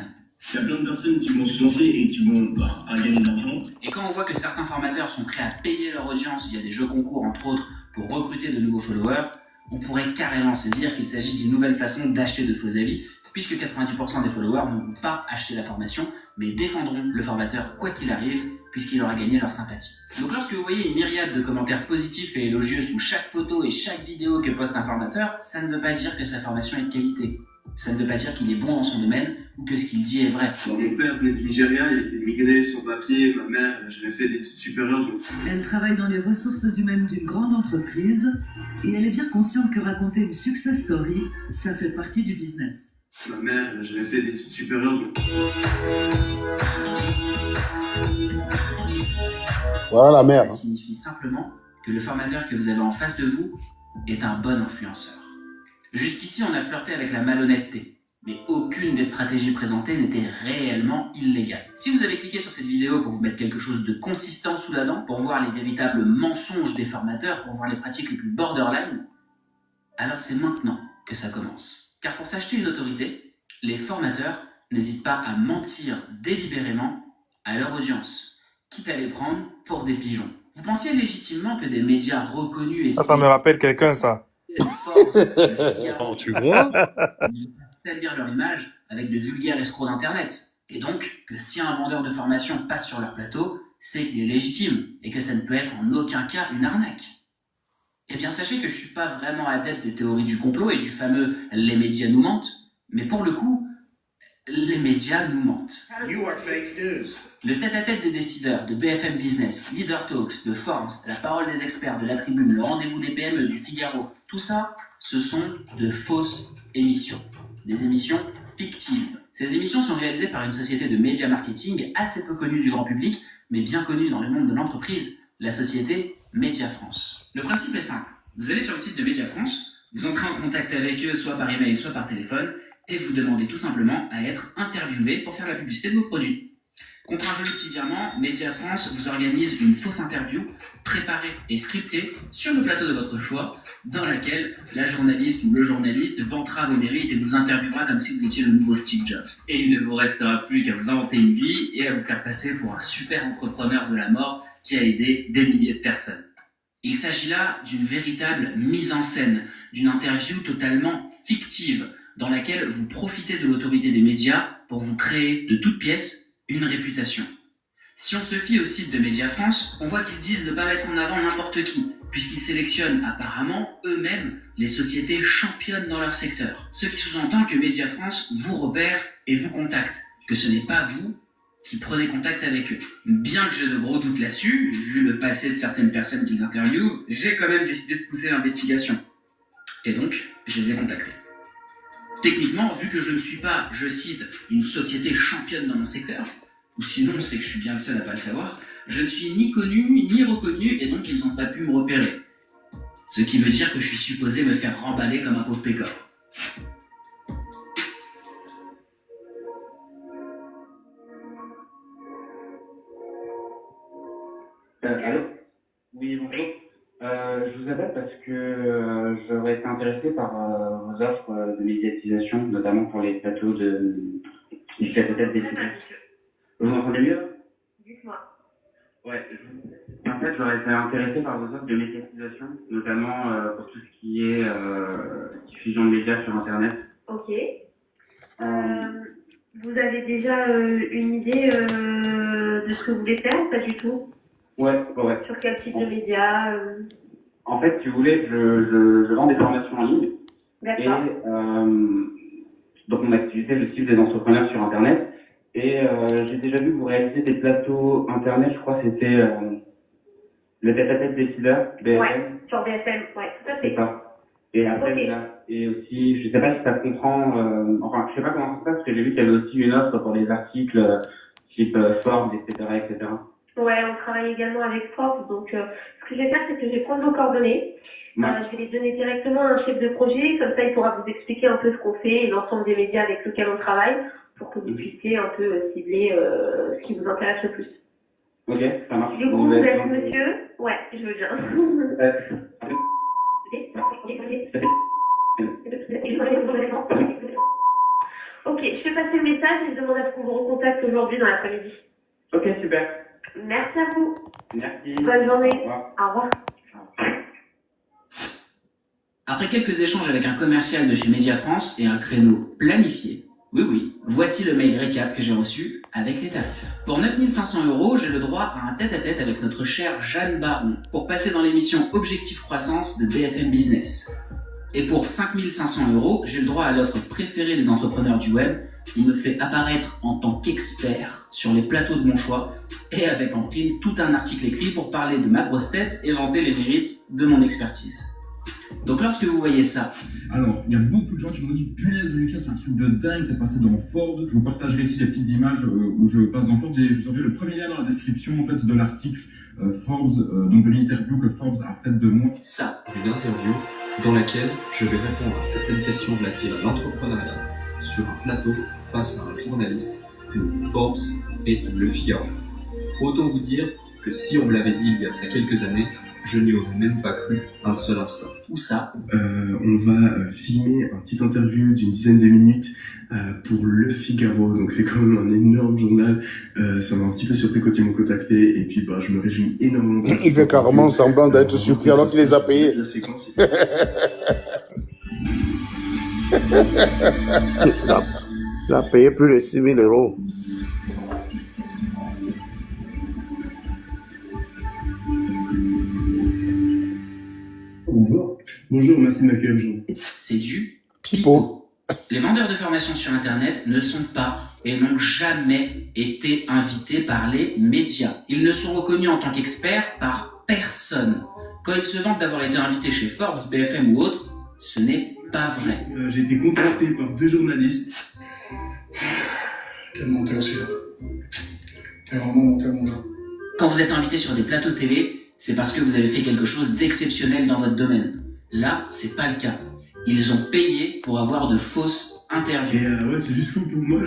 Il y a plein de personnes qui vont se lancer et qui vont pas gagner d'argent. Et quand on voit que certains formateurs sont prêts à payer leur audience via des jeux concours, entre autres, pour recruter de nouveaux followers, on pourrait carrément se dire qu'il s'agit d'une nouvelle façon d'acheter de faux avis, puisque 90% des followers n'auront pas acheté la formation, mais défendront le formateur quoi qu'il arrive, puisqu'il aura gagné leur sympathie. Donc lorsque vous voyez une myriade de commentaires positifs et élogieux sous chaque photo et chaque vidéo que poste un formateur, ça ne veut pas dire que sa formation est de qualité. Ça ne veut pas dire qu'il est bon dans son domaine ou que ce qu'il dit est vrai. Mon père venait du Nigeria, il était immigré sur papier, ma mère, j'avais fait des études supérieures. Donc... Elle travaille dans les ressources humaines d'une grande entreprise et elle est bien consciente que raconter une success story, ça fait partie du business. Ma mère, j'avais fait des études supérieures. Donc... Voilà la mère. Ça signifie simplement que le formateur que vous avez en face de vous est un bon influenceur. Jusqu'ici, on a flirté avec la malhonnêteté. Mais aucune des stratégies présentées n'était réellement illégale. Si vous avez cliqué sur cette vidéo pour vous mettre quelque chose de consistant sous la dent, pour voir les véritables mensonges des formateurs, pour voir les pratiques les plus borderline, alors c'est maintenant que ça commence. Car pour s'acheter une autorité, les formateurs n'hésitent pas à mentir délibérément à leur audience, quitte à les prendre pour des pigeons. Vous pensiez légitimement que des médias reconnus et Ça me rappelle quelqu'un, ça. Oh, tu vois, salir leur image avec de vulgaires escrocs d'internet. Et donc, que si un vendeur de formation passe sur leur plateau, c'est qu'il est légitime et que ça ne peut être en aucun cas une arnaque. Eh bien, sachez que je suis pas vraiment adepte des théories du complot et du fameux « les médias nous mentent », mais pour le coup, les médias nous mentent. Le tête-à-tête des décideurs, de BFM Business, Leader Talks, de Forbes, La Parole des experts, de La Tribune, Le Rendez-vous des PME, du Figaro, tout ça, ce sont de fausses émissions. Des émissions fictives. Ces émissions sont réalisées par une société de média marketing assez peu connue du grand public, mais bien connue dans le monde de l'entreprise, la société Média France. Le principe est simple. Vous allez sur le site de Média France, vous entrez en contact avec eux soit par email, soit par téléphone, et vous demandez tout simplement à être interviewé pour faire la publicité de vos produits. Contre un joli petit virement, Média France vous organise une fausse interview préparée et scriptée sur le plateau de votre choix, dans laquelle la journaliste ou le journaliste vantera vos mérites et vous interviewera comme si vous étiez le nouveau Steve Jobs. Et il ne vous restera plus qu'à vous inventer une vie et à vous faire passer pour un super entrepreneur de la mort qui a aidé des milliers de personnes. Il s'agit là d'une véritable mise en scène, d'une interview totalement fictive, dans laquelle vous profitez de l'autorité des médias pour vous créer de toutes pièces une réputation. Si on se fie au site de Média France, on voit qu'ils disent ne pas mettre en avant n'importe qui, puisqu'ils sélectionnent apparemment eux-mêmes les sociétés championnes dans leur secteur. Ce qui sous-entend que Média France vous repère et vous contacte, que ce n'est pas vous qui prenez contact avec eux. Bien que j'ai de gros doutes là-dessus, vu le passé de certaines personnes qu'ils interviewent, j'ai quand même décidé de pousser l'investigation. Et donc, je les ai contactés. Techniquement, vu que je ne suis pas, je cite, une société championne dans mon secteur, ou sinon c'est que je suis bien le seul à pas le savoir, je ne suis ni connu ni reconnu et donc ils n'ont pas pu me repérer. Ce qui veut dire que je suis supposé me faire remballer comme un pauvre pécor. Allô? Oui, bonjour. Je vous appelle parce que j'aurais été intéressé par vos offres de médiatisation, notamment pour les plateaux du tête-à-tête des cités. Vous m'entendez mieux? Dites-moi. Ouais. En fait, j'aurais été intéressé par vos offres de médiatisation, notamment pour tout ce qui est diffusion de médias sur Internet. Ok. Vous avez déjà une idée de ce que vous voulez faire ou pas du tout? Ouais. Sur quel type de médias En fait, si vous voulez, je vends des formations en ligne. D'accord. Et donc mon activité, je suis des entrepreneurs sur Internet. Et j'ai déjà vu que vous réalisez des plateaux Internet, je crois que c'était le tête-à-tête décideur, BFM. Ouais, sur BFM, ouais, tout à fait. C'est ça. Et après, Ok. et aussi, je sais pas si ça comprend, enfin, je sais pas comment ça se passe, parce que j'ai vu qu'il y avait aussi une offre pour les articles type Forbes, etc. Ouais, on travaille également avec Forbes, donc ce que je vais faire, c'est que je vais prendre vos coordonnées. Ouais. Je vais les donner directement à un chef de projet, comme ça il pourra vous expliquer un peu ce qu'on fait et l'ensemble des médias avec lesquels on travaille, pour que vous puissiez un peu cibler ce qui vous intéresse le plus. Ok, ça marche. Du coup, vous êtes monsieur? Ouais, je veux bien. Ok, je fais passer le message et je demande à ce qu'on vous recontacte aujourd'hui dans l'après-midi. Ok, super. Merci à vous. Merci. Bonne journée. Au revoir. Au revoir. Après quelques échanges avec un commercial de chez Média France et un créneau planifié, oui, voici le mail récap que j'ai reçu avec les tarifs. Pour 9 500 €, j'ai le droit à un tête-à-tête avec notre chère Jeanne Baron pour passer dans l'émission Objectif Croissance de BFM Business. Et pour 5 500 €, j'ai le droit à l'offre préférée des entrepreneurs du web. Il me fait apparaître en tant qu'expert sur les plateaux de mon choix et avec en prime tout un article écrit pour parler de ma grosse tête et vanter les mérites de mon expertise. Donc lorsque vous voyez ça... Alors, il y a beaucoup de gens qui m'ont dit « Punaise, Lucas, c'est un truc de dingue, t'es passé dans Forbes ». Je vous partagerai ici des petites images où je passe dans Forbes et je vous enverrai le premier lien dans la description en fait, de l'article Forbes, donc de l'interview que Forbes a faite de moi. Ça, une interview dans laquelle je vais répondre à certaines questions relatives à l'entrepreneuriat, sur un plateau face à un journaliste de Forbes et Le Figaro. Autant vous dire que si on me l'avait dit il y a de ça quelques années, je n'y aurais même pas cru un seul instant. Où ça? On va filmer un petit interview d'une dizaine de minutes pour Le Figaro, donc c'est quand même un énorme journal. Ça m'a un petit peu surpris quand ils m'ont contacté, et puis je me réjouis énormément. Il fait carrément semblant d'être surpris alors qu'il les a payés. La séquence. Il a payé plus de 6 000 €. Bonjour. Bonjour, merci de m'accueillir aujourd'hui. C'est du pipeau. Les vendeurs de formation sur Internet ne sont pas et n'ont jamais été invités par les médias. Ils ne sont reconnus en tant qu'experts par personne. Quand ils se vantent d'avoir été invités chez Forbes, BFM ou autre, ce n'est pas vrai. J'ai été contacté par 2 journalistes. T'es monté aussi. T'es vraiment monté mon jeu. Quand vous êtes invité sur des plateaux télé, c'est parce que vous avez fait quelque chose d'exceptionnel dans votre domaine. Là, c'est pas le cas. Ils ont payé pour avoir de fausses interviews. Et ouais, c'est juste fou pour moi.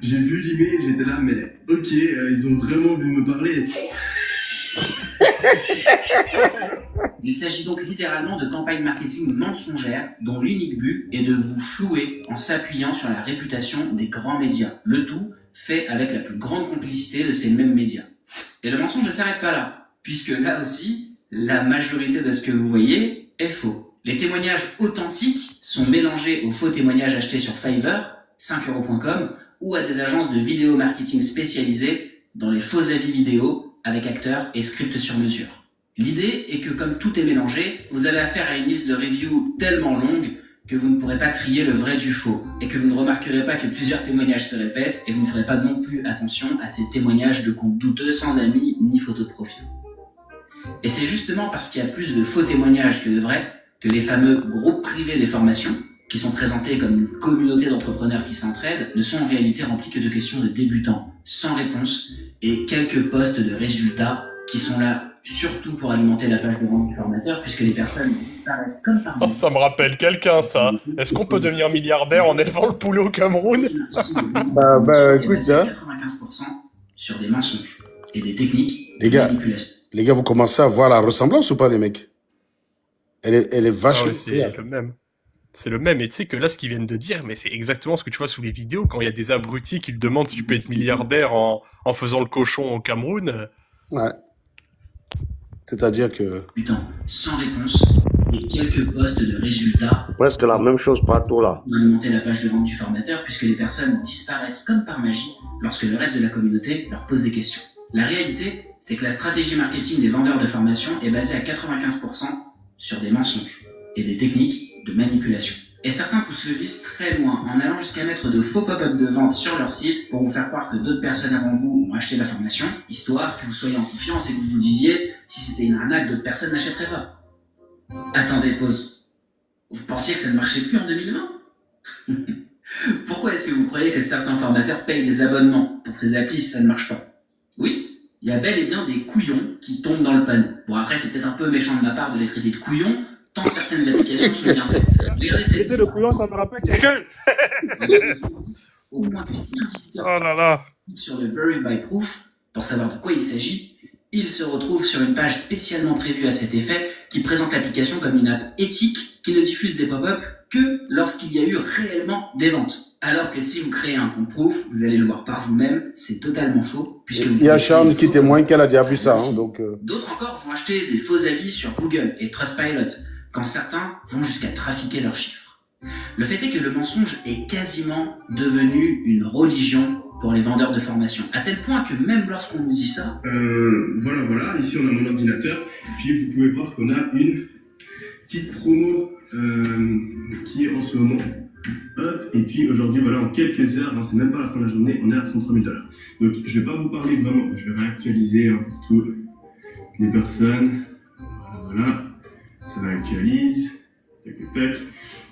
J'ai vu l'email, j'étais là, mais ok, ils ont vraiment voulu me parler. Il s'agit donc littéralement de campagnes marketing mensongères dont l'unique but est de vous flouer en s'appuyant sur la réputation des grands médias. Le tout fait avec la plus grande complicité de ces mêmes médias. Et le mensonge ne s'arrête pas là, puisque là aussi, la majorité de ce que vous voyez est faux. Les témoignages authentiques sont mélangés aux faux témoignages achetés sur Fiverr, 5euros.com, ou à des agences de vidéo marketing spécialisées dans les faux avis vidéo avec acteurs et scripts sur mesure. L'idée est que comme tout est mélangé, vous avez affaire à une liste de reviews tellement longue que vous ne pourrez pas trier le vrai du faux, et que vous ne remarquerez pas que plusieurs témoignages se répètent, et vous ne ferez pas non plus attention à ces témoignages de comptes douteux sans amis ni photo de profil. Et c'est justement parce qu'il y a plus de faux témoignages que de vrais que les fameux groupes privés des formations, qui sont présentés comme une communauté d'entrepreneurs qui s'entraident, ne sont en réalité remplis que de questions de débutants, sans réponse, et quelques postes de résultats qui sont là surtout pour alimenter la page de vente du formateur, puisque les personnes disparaissent comme par Oh, ça me rappelle quelqu'un, ça. Est-ce qu'on peut devenir milliardaire en élevant le poulet au Cameroun? Écoute, hein. 95% sur des mensonges et des techniques Les de manipulation. gars, vous commencez à voir la ressemblance ou pas, les mecs? Elle est vachement c'est le même. C'est le même, et tu sais que là, ce qu'ils viennent de dire, mais c'est exactement ce que tu vois sous les vidéos, quand il y a des abrutis qui te demandent si tu peux être milliardaire en faisant le cochon au Cameroun. Ouais. C'est-à-dire que... Putain, sans réponse et quelques postes de résultats. Presque la même chose partout là. On a alimenté la page de vente du formateur puisque les personnes disparaissent comme par magie lorsque le reste de la communauté leur pose des questions. La réalité, c'est que la stratégie marketing des vendeurs de formation est basée à 95% sur des mensonges et des techniques de manipulation. Et certains poussent le vice très loin en allant jusqu'à mettre de faux pop-up de vente sur leur site pour vous faire croire que d'autres personnes avant vous ont acheté la formation, histoire que vous soyez en confiance et que vous vous disiez si c'était une arnaque, d'autres personnes n'achèteraient pas. Attendez, pause. Vous pensiez que ça ne marchait plus en 2020 ? Pourquoi est-ce que vous croyez que certains formateurs payent des abonnements pour ces applis si ça ne marche pas ? Oui, il y a bel et bien des couillons qui tombent dans le panneau. Bon, après, c'est peut-être un peu méchant de ma part de les traiter de couillons, tant certaines applications sont bien faites. Regardez cette... le couillon, ça me rappelle quelqu'un. Au moins que si un visiteur Oh là là. clique sur le Verify by Proof pour savoir de quoi il s'agit, il se retrouve sur une page spécialement prévue à cet effet qui présente l'application comme une app éthique qui ne diffuse des pop-up que lorsqu'il y a eu réellement des ventes. Alors que si vous créez un compte proof, vous allez le voir par vous-même, c'est totalement faux. Il y a Charles qui témoigne qu'elle a déjà vu ça. Hein, donc, D'autres encore vont acheter des faux avis sur Google et Trustpilot, quand certains vont jusqu'à trafiquer leurs chiffres. Le fait est que le mensonge est quasiment devenu une religion pour les vendeurs de formation, à tel point que même lorsqu'on nous dit ça... Voilà, ici on a mon ordinateur, puis vous pouvez voir qu'on a une petite promo qui est en ce moment. Hop, et puis aujourd'hui, voilà, en quelques heures, c'est même pas la fin de la journée, on est à 33 000 $. Donc je vais pas vous parler vraiment, je vais réactualiser pour toutes les personnes. Voilà, ça réactualise. Tac, tac.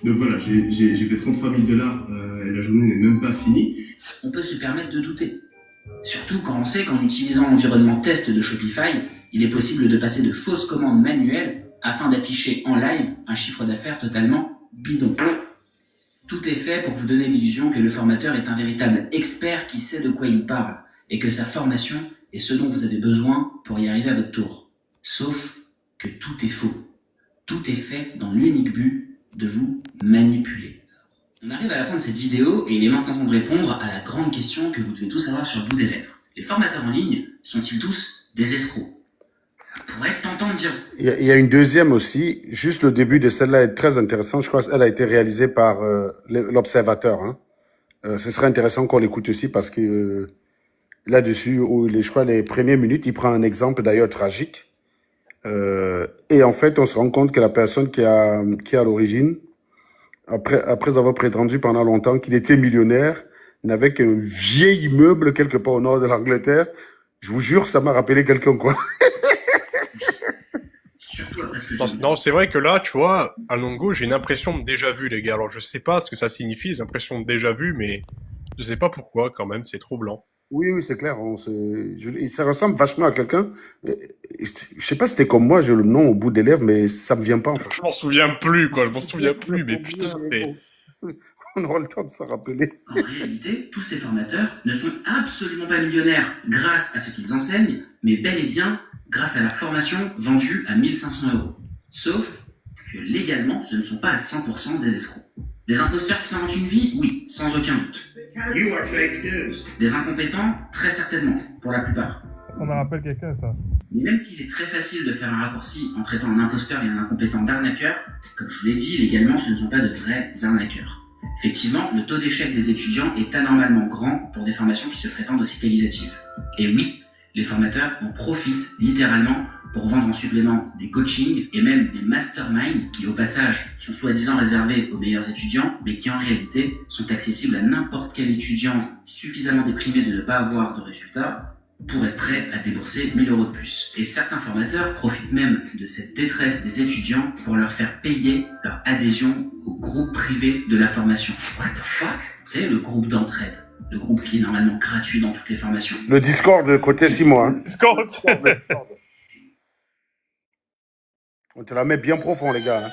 Donc voilà, j'ai fait 33 000 $, et la journée n'est même pas finie. On peut se permettre de douter. Surtout quand on sait qu'en utilisant l'environnement test de Shopify, il est possible de passer de fausses commandes manuelles afin d'afficher en live un chiffre d'affaires totalement bidon. Tout est fait pour vous donner l'illusion que le formateur est un véritable expert qui sait de quoi il parle et que sa formation est ce dont vous avez besoin pour y arriver à votre tour. Sauf que tout est faux. Tout est fait dans l'unique but de vous manipuler. On arrive à la fin de cette vidéo et il est maintenant temps de répondre à la grande question que vous devez tous avoir sur le bout des lèvres. Les formateurs en ligne sont-ils tous des escrocs? Ça pourrait être tentant de dire. Il y a une deuxième aussi. Juste le début de celle-là est très intéressant. Je crois qu'elle a été réalisée par l'Observateur. Hein. Ce serait intéressant qu'on l'écoute aussi parce que là-dessus, je crois les premières minutes, il prend un exemple d'ailleurs tragique. Et en fait, on se rend compte que la personne qui est à l'origine, après avoir prétendu pendant longtemps qu'il était millionnaire, n'avait qu'un vieil immeuble quelque part au nord de l'Angleterre. Je vous jure, ça m'a rappelé quelqu'un, quoi. Non, c'est vrai que là, tu vois, à Longo, j'ai une impression de déjà vu, les gars. Alors, je sais pas ce que ça signifie, les impressions de déjà vu, mais je sais pas pourquoi, quand même, c'est troublant. Oui, c'est clair. Ça ressemble vachement à quelqu'un. Je sais pas si c'était comme moi, j'ai le nom au bout des lèvres, mais ça me vient pas, en fait. Je m'en souviens plus, quoi. Je m'en souviens plus, mais putain, c'est... On aura le temps de s'en rappeler. En réalité, tous ces formateurs ne sont absolument pas millionnaires grâce à ce qu'ils enseignent, mais bel et bien grâce à leur formation vendue à 1 500 €. Sauf que légalement, ce ne sont pas à 100% des escrocs. Des imposteurs qui s'inventent une vie, oui, sans aucun doute. Des incompétents, très certainement, pour la plupart. Ça me rappelle quelqu'un, ça. Mais même s'il est très facile de faire un raccourci en traitant un imposteur et un incompétent d'arnaqueur, comme je vous l'ai dit, légalement, ce ne sont pas de vrais arnaqueurs. Effectivement, le taux d'échec des étudiants est anormalement grand pour des formations qui se prétendent aussi qualitatives. Et oui, les formateurs en profitent littéralement pour vendre en supplément des coachings et même des masterminds qui, au passage, sont soi-disant réservés aux meilleurs étudiants, mais qui en réalité sont accessibles à n'importe quel étudiant suffisamment déprimé de ne pas avoir de résultats pour être prêt à débourser 1 000 € de plus. Et certains formateurs profitent même de cette détresse des étudiants pour leur faire payer leur adhésion au groupe privé de la formation. What the fuck? Vous savez, le groupe d'entraide. Le groupe qui est normalement gratuit dans toutes les formations. Le Discord de côté Simon. Hein. Discord. On te la met bien profond, les gars. Hein.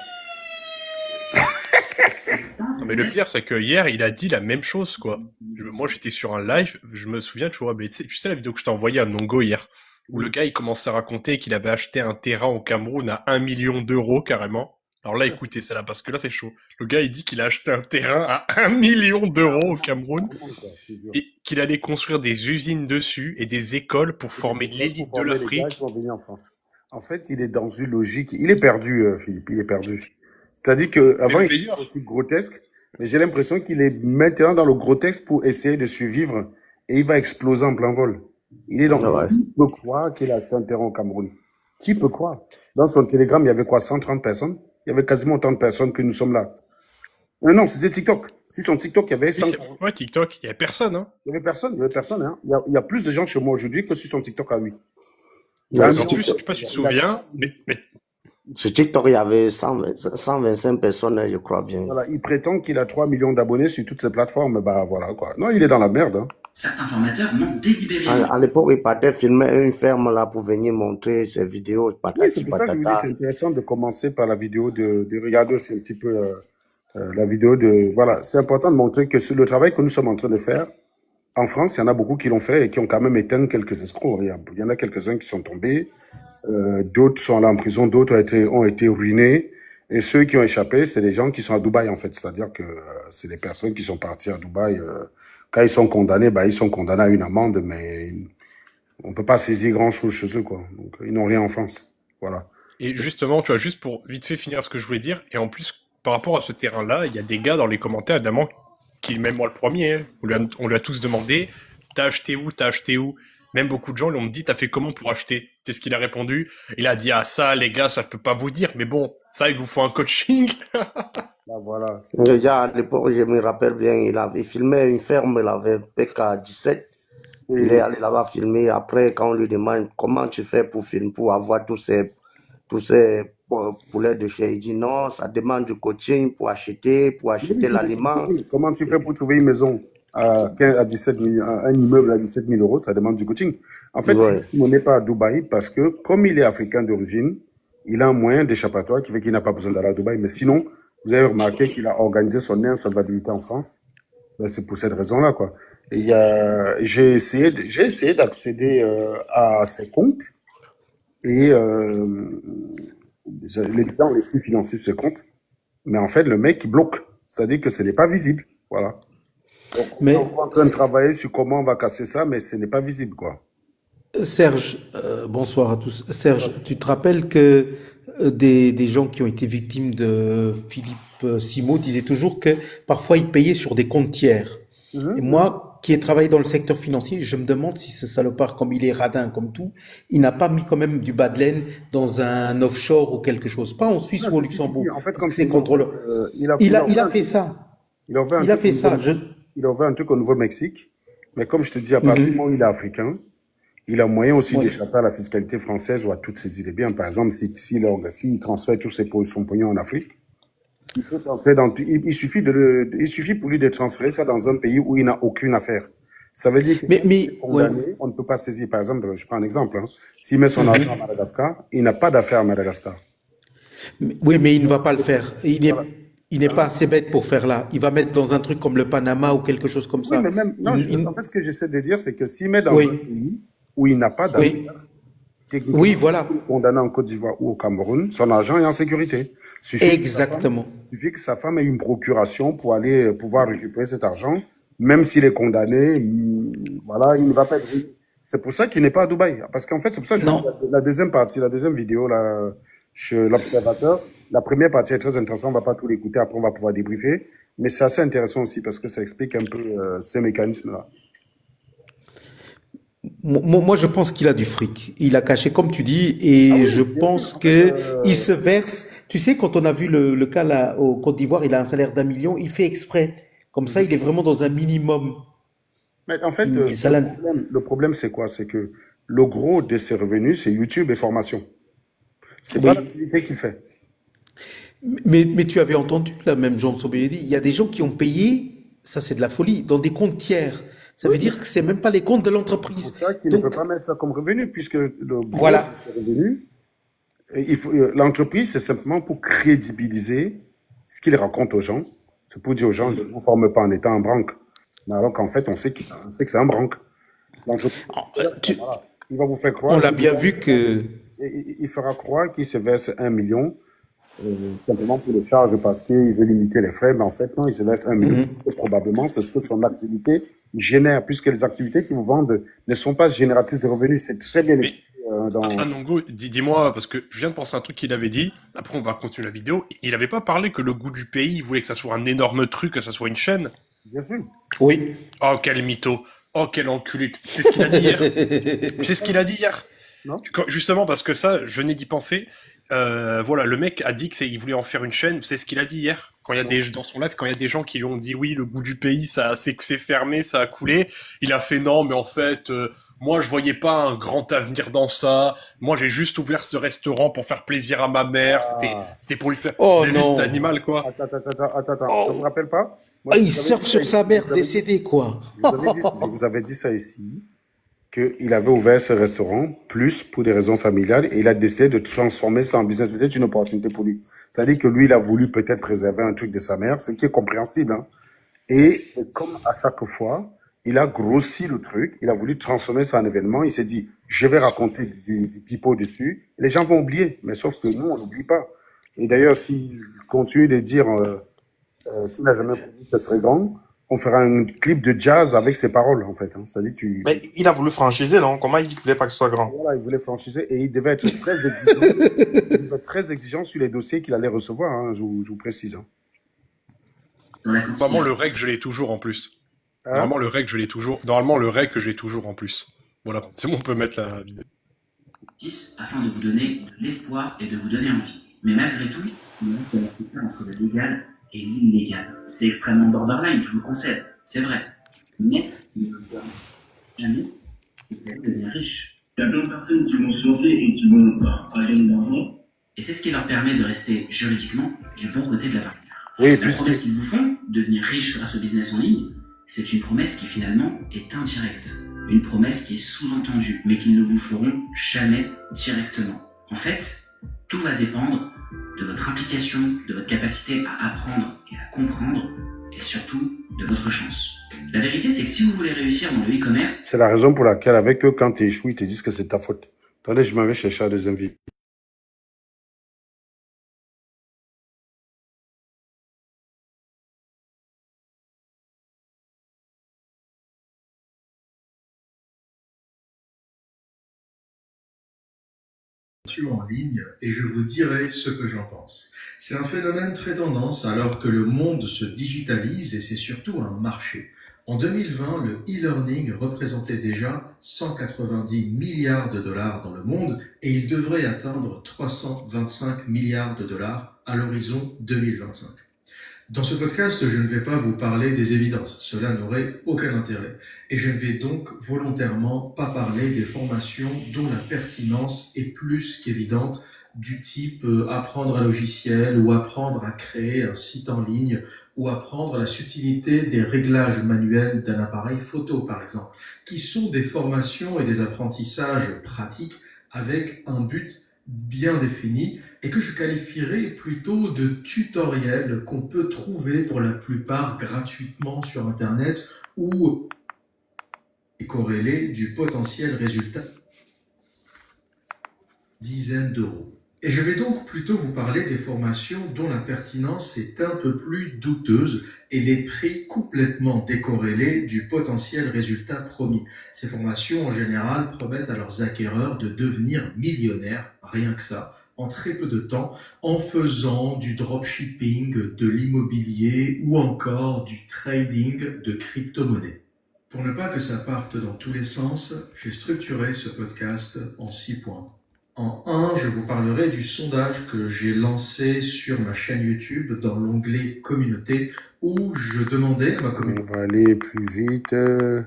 Non, mais le pire, c'est que hier, il a dit la même chose, quoi. Moi, j'étais sur un live, je me souviens, tu vois, mais tu sais la vidéo que je t'ai envoyée à Nongo hier, où le gars, il commençait à raconter qu'il avait acheté un terrain au Cameroun à 1 million d'euros, carrément. Alors là, écoutez ça là, parce que là, c'est chaud. Le gars, il dit qu'il a acheté un terrain à 1 million d'euros au Cameroun, et qu'il allait construire des usines dessus et des écoles pour former l'élite de l'Afrique. En fait, il est dans une logique. Il est perdu, Philippe, il est perdu. C'est-à-dire qu'avant, il était aussi grotesque, mais j'ai l'impression qu'il est maintenant dans le grotesque pour essayer de survivre et il va exploser en plein vol. Il est dans... Qui peut croire qu'il a acheté un terrain au Cameroun? Qui peut croire? Dans son télégramme, il y avait quoi, 130 personnes? Il y avait quasiment autant de personnes que nous sommes là. Non, c'était TikTok. Sur son TikTok, il y avait 140. Ouais, TikTok, il n'y avait personne, hein. Il y avait personne, hein. Il y a plus de gens chez moi aujourd'hui que sur son TikTok à lui. En plus, je sais pas si tu te souviens, mais... Sur TikTok, il y avait 125 personnes, je crois bien. Voilà, il prétend qu'il a 3 millions d'abonnés sur toutes ces plateformes. Bah voilà, quoi. Non, il est dans la merde, hein. Certains formateurs mentent délibérément. À l'époque, il partait filmer une ferme là pour venir montrer ses vidéos. Oui, c'est pour ça que je vous dis, c'est intéressant de commencer par la vidéo de regarder aussi un petit peu la vidéo de... Voilà, c'est important de montrer que le travail que nous sommes en train de faire, en France, il y en a beaucoup qui l'ont fait et qui ont quand même éteint quelques escrocs. Il y en a quelques-uns qui sont tombés, d'autres sont là en prison, d'autres ont été ruinés. Et ceux qui ont échappé, c'est les gens qui sont à Dubaï, en fait. C'est-à-dire que c'est les personnes qui sont parties à Dubaï. Quand ils sont condamnés, ils sont condamnés à une amende, mais on peut pas saisir grand-chose chez eux, quoi. Donc, ils n'ont rien en France. Voilà. Et justement, tu vois, juste pour vite fait finir ce que je voulais dire, et en plus, par rapport à ce terrain-là, il y a des gars dans les commentaires, évidemment, qui, même moi le premier, hein, on lui a tous demandé, t'as acheté où? Même beaucoup de gens lui ont dit, t'as fait comment pour acheter? C'est ce qu'il a répondu. Il a dit, ah ça, les gars, ça je peux pas vous dire, mais bon, ça, il vous faut un coaching. Là, voilà. Déjà, à l'époque, je me rappelle bien, il filmait une ferme, il avait PK17. Il est allé là-bas filmer. Après, quand on lui demande comment tu fais pour avoir tous ces poulets de chez, il dit non, ça demande du coaching pour acheter l'aliment. Comment tu fais pour trouver une maison à 17 000, un immeuble à 17 000 euros, ça demande du coaching. En fait, il n'est pas à Dubaï parce que, comme il est africain d'origine, il a un moyen d'échappatoire qui fait qu'il n'a pas besoin d'aller à Dubaï. Mais sinon, Vous avez remarqué qu'il a organisé son insolvabilité en France. Ben, c'est pour cette raison-là, quoi. Et j'ai essayé d'accéder à ses comptes et les gens les flux financiers de ses comptes. Mais en fait, le mec, il bloque. C'est-à-dire que ce n'est pas visible. Voilà. Donc, Mais on est en train de travailler sur comment on va casser ça, mais ce n'est pas visible, quoi. Serge, bonsoir à tous. Serge, tu te rappelles que des gens qui ont été victimes de Philippe Simot disaient toujours que parfois ils payaient sur des comptes tiers. Et moi, qui ai travaillé dans le secteur financier, je me demande si ce salopard, comme il est radin comme tout, il n'a pas mis quand même du bas de laine dans un offshore ou quelque chose. Pas en Suisse ou au Luxembourg. En fait, Parce comme que c'est c'est contrôleur. Il a fait ça. Il a ouvert un Il a truc fait au ça. il a ouvert un truc au Nouveau-Mexique. Mais comme je te dis, à partir du moment où il est africain, il a moyen aussi d'échapper à la fiscalité française ou à toutes ses idées bien. Par exemple, s'il transfère son pognon en Afrique, il peut transférer il suffit pour lui de transférer ça dans un pays où il n'a aucune affaire. Ça veut dire que condamné, on ne peut pas saisir. Par exemple, je prends un exemple. Hein. S'il met son argent à Madagascar, il n'a pas d'affaire à Madagascar. Oui, mais il ne va pas le faire. Il n'est pas assez bête pour faire là. Il va mettre dans un truc comme le Panama ou quelque chose comme ça. Oui, mais même, non, en fait, ce que j'essaie de dire, c'est que s'il met dans un pays où il n'a pas d'affaires, voilà. Condamné en Côte d'Ivoire ou au Cameroun, son argent est en sécurité. Exactement. Il suffit que sa femme ait une procuration pour aller pouvoir récupérer cet argent, même s'il est condamné, voilà, il ne va pas être. C'est pour ça qu'il n'est pas à Dubaï. Parce qu'en fait, c'est pour ça que la deuxième vidéo, là, chez l'Observateur, la première partie est très intéressante, on va pas tout l'écouter, après on va pouvoir débriefer, mais c'est assez intéressant aussi parce que ça explique un peu ces mécanismes-là. Moi, je pense qu'il a du fric. Il a caché, comme tu dis, et je pense que il se verse. Tu sais, quand on a vu le cas là au Côte d'Ivoire, il a un salaire d'1 million, il fait exprès. Comme ça, il est vraiment dans un minimum. Mais en fait, le problème, c'est quoi? C'est que le gros de ses revenus, c'est YouTube et formation. C'est pas l'activité qu'il fait. Mais tu avais entendu, là, même Jean Sobeyedi, il y a des gens qui ont payé, ça c'est de la folie, dans des comptes tiers. Ça veut dire que c'est même pas les comptes de l'entreprise. C'est pour ça qu'il ne peut pas mettre ça comme revenu, puisque le gros de ses revenus, l'entreprise, c'est simplement pour crédibiliser ce qu'il raconte aux gens. C'est pour dire aux gens, ne vous forme pas en étant un branque. Alors qu'en fait, on sait que c'est un branque. L'entreprise, il va vous faire croire. On l'a bien vu que. Il fera croire qu'il se verse 1 million simplement pour les charges parce qu'il veut limiter les frais, mais en fait, non, il se verse 1 million. Probablement, c'est ce que son activité génère, puisque les activités qui vous vendent ne sont pas génératrices de revenus. C'est très bien expliqué. Nongo, dis-moi, parce que je viens de penser à un truc qu'il avait dit, après on va continuer la vidéo, il n'avait pas parlé que le goût du pays, il voulait que ça soit un énorme truc, que ça soit une chaîne. Bien sûr. Oui. Oh, quel mytho. Oh, quel enculé. C'est ce qu'il a dit hier. C'est ce qu'il a dit hier. Non. Justement, parce que ça, je venais d'y penser. Voilà, le mec a dit qu'il voulait en faire une chaîne. C'est ce qu'il a dit hier. Quand il y a dans son live, quand il y a des gens qui lui ont dit oui, le goût du pays, c'est fermé, ça a coulé. Il a fait non, mais en fait, moi, je voyais pas un grand avenir dans ça. Moi, j'ai juste ouvert ce restaurant pour faire plaisir à ma mère. C'était pour lui faire des cet animal, quoi. Attends, ça vous rappelle pas? Moi, il surfe sur sa mère décédée, quoi. Je vous avais dit ça ici, qu'il avait ouvert ce restaurant plus pour des raisons familiales et il a décidé de transformer ça en business. C'était une opportunité pour lui. C'est-à-dire que lui, il a voulu peut-être préserver un truc de sa mère, ce qui est compréhensible. Hein. Et comme à chaque fois, il a grossi le truc, il a voulu transformer ça en événement. Il s'est dit, je vais raconter du typo dessus. Les gens vont oublier, mais sauf que nous, on n'oublie pas. Et d'ailleurs, s'il continue de dire qu'il n'a jamais prévu que ce serait grand, on fera un clip de jazz avec ses paroles, en fait. Hein. C'est-à-dire, Mais il a voulu franchiser, non? Comment il dit qu'il voulait pas que ce soit grand? Voilà, il voulait franchiser et il devait être très exigeant. Il devait être très exigeant sur les dossiers qu'il allait recevoir, hein, je vous précise. Hein. Normalement, le rec, je l'ai toujours en plus. Normalement, le rec, je l'ai toujours. Normalement, le rec, je l'ai toujours en plus. Voilà, c'est bon, on peut mettre la vidéo. Afin de vous donner de l'espoir et de vous donner envie. Mais malgré tout, il y a la frontière entre le légal et l'illégal. C'est extrêmement borderline, je vous le concède, c'est vrai. Mais il ne vous permet jamais de devenir riche. Il y a plein de personnes qui vont se lancer et qui vont pas gagner d'argent. Et c'est ce qui leur permet de rester juridiquement du bon côté de la barrière. Oui, la promesse qu'ils vous font, devenir riche grâce au business en ligne, c'est une promesse qui finalement est indirecte. Une promesse qui est sous-entendue, mais qu'ils ne vous feront jamais directement. En fait, tout va dépendre de votre implication, de votre capacité à apprendre et à comprendre, et surtout de votre chance. La vérité, c'est que si vous voulez réussir dans le e-commerce... C'est la raison pour laquelle, avec eux, quand tu échoues, ils te disent que c'est ta faute. Attendez, je m'en vais chercher la deuxième vie. En ligne et je vous dirai ce que j'en pense. C'est un phénomène très tendance alors que le monde se digitalise et c'est surtout un marché. En 2020, le e-learning représentait déjà 190 milliards de dollars dans le monde et il devrait atteindre 325 milliards de dollars à l'horizon 2025. Dans ce podcast, je ne vais pas vous parler des évidences, cela n'aurait aucun intérêt. Et je ne vais donc volontairement pas parler des formations dont la pertinence est plus qu'évidente, du type apprendre un logiciel ou apprendre à créer un site en ligne ou apprendre la subtilité des réglages manuels d'un appareil photo par exemple, qui sont des formations et des apprentissages pratiques avec un but bien défini et que je qualifierais plutôt de tutoriels qu'on peut trouver pour la plupart gratuitement sur Internet ou corrélés du potentiel résultat dizaines d'euros. Et je vais donc plutôt vous parler des formations dont la pertinence est un peu plus douteuse et les prix complètement décorrélés du potentiel résultat promis. Ces formations, en général, promettent à leurs acquéreurs de devenir millionnaires, rien que ça, en très peu de temps, en faisant du dropshipping, de l'immobilier ou encore du trading de crypto-monnaies. Pour ne pas que ça parte dans tous les sens, j'ai structuré ce podcast en 6 points. En 1, je vous parlerai du sondage que j'ai lancé sur ma chaîne YouTube dans l'onglet Communauté où je demandais à ma communauté... On va aller plus vite. On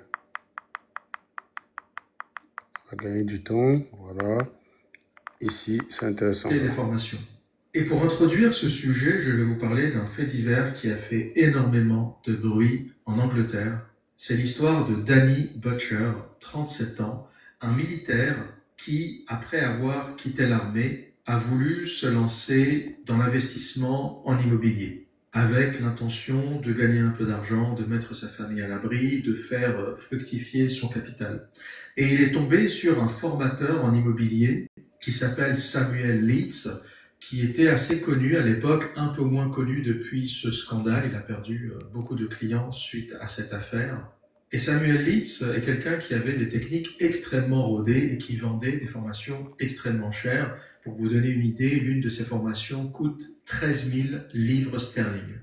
va gagner du temps. Voilà. Ici, c'est intéressant. Et des formations. Et pour introduire ce sujet, je vais vous parler d'un fait divers qui a fait énormément de bruit en Angleterre. C'est l'histoire de Danny Butcher, 37 ans, un militaire qui, après avoir quitté l'armée, a voulu se lancer dans l'investissement en immobilier, avec l'intention de gagner un peu d'argent, de mettre sa famille à l'abri, de faire fructifier son capital. Et il est tombé sur un formateur en immobilier qui s'appelle Samuel Leeds, qui était assez connu à l'époque, un peu moins connu depuis ce scandale. Il a perdu beaucoup de clients suite à cette affaire. Et Samuel Leeds est quelqu'un qui avait des techniques extrêmement rodées et qui vendait des formations extrêmement chères. Pour vous donner une idée, l'une de ces formations coûte 13 000 livres sterling,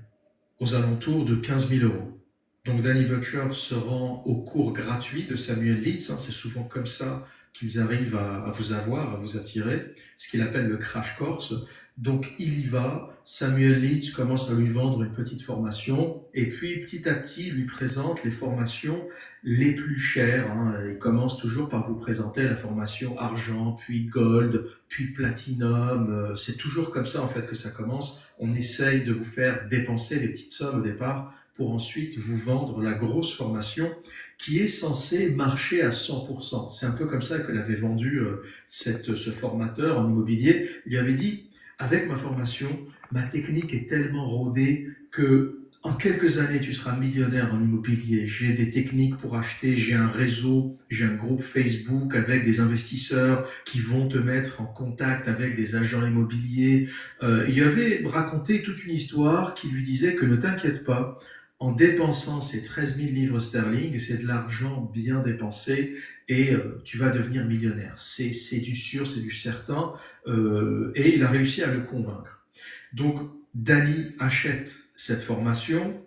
aux alentours de 15 000 euros. Donc Danny Butcher se rend au cours gratuit de Samuel Leeds, c'est souvent comme ça qu'ils arrivent à vous avoir, à vous attirer, ce qu'il appelle le crash course. Donc il y va, Samuel Leeds commence à lui vendre une petite formation et puis petit à petit il lui présente les formations les plus chères. Il commence toujours par vous présenter la formation argent, puis gold, puis platinum. C'est toujours comme ça en fait que ça commence. On essaye de vous faire dépenser des petites sommes au départ pour ensuite vous vendre la grosse formation qui est censée marcher à 100%. C'est un peu comme ça que l'avait vendu ce formateur en immobilier. Il lui avait dit: avec ma formation, ma technique est tellement rodée que en quelques années, tu seras millionnaire en immobilier. J'ai des techniques pour acheter, j'ai un réseau, j'ai un groupe Facebook avec des investisseurs qui vont te mettre en contact avec des agents immobiliers. Il avait raconté toute une histoire qui lui disait que ne t'inquiète pas, en dépensant ces 13 000 livres sterling, c'est de l'argent bien dépensé et tu vas devenir millionnaire. C'est du sûr, c'est du certain. Et il a réussi à le convaincre. Donc, Danny achète cette formation,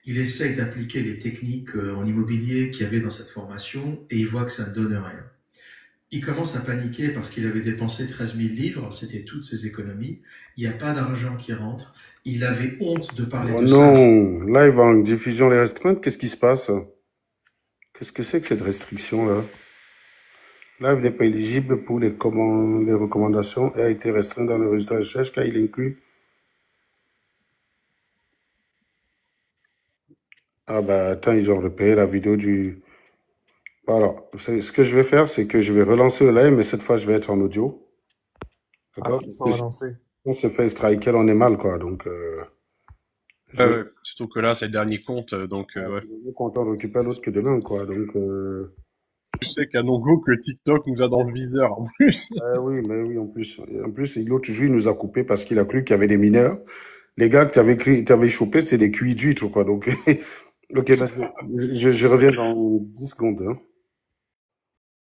il essaye d'appliquer les techniques en immobilier qu'il y avait dans cette formation et il voit que ça ne donne rien. Il commence à paniquer parce qu'il avait dépensé 13 000 livres, c'était toutes ses économies, il n'y a pas d'argent qui rentre, il avait honte de parler de ça. Oh non, live en diffusion les restreintes, qu'est-ce qui se passe? Qu'est-ce que c'est que cette restriction-là? Live n'est pas éligible pour les recommandations et a été restreint dans le résultat de recherche car il inclut... Ah bah attends, ils ont repéré la vidéo du... Alors, ce que je vais faire, c'est que je vais relancer le live, mais cette fois, je vais être en audio. Ah, D'accord? il faut relancer. On se fait striker, on est mal, quoi. Donc, surtout que là, c'est le dernier compte, donc ouais. on est content de récupérer l'autre que demain, quoi. Donc, Tu sais qu'à Nongo, que TikTok nous a dans le viseur, en plus. oui, mais oui, en plus. En plus, l'autre jour, il nous a coupé parce qu'il a cru qu'il y avait des mineurs. Les gars que tu avais chopé, c'était des cuits d'huîtres, quoi. Donc, ok, je reviens dans 10 secondes, hein.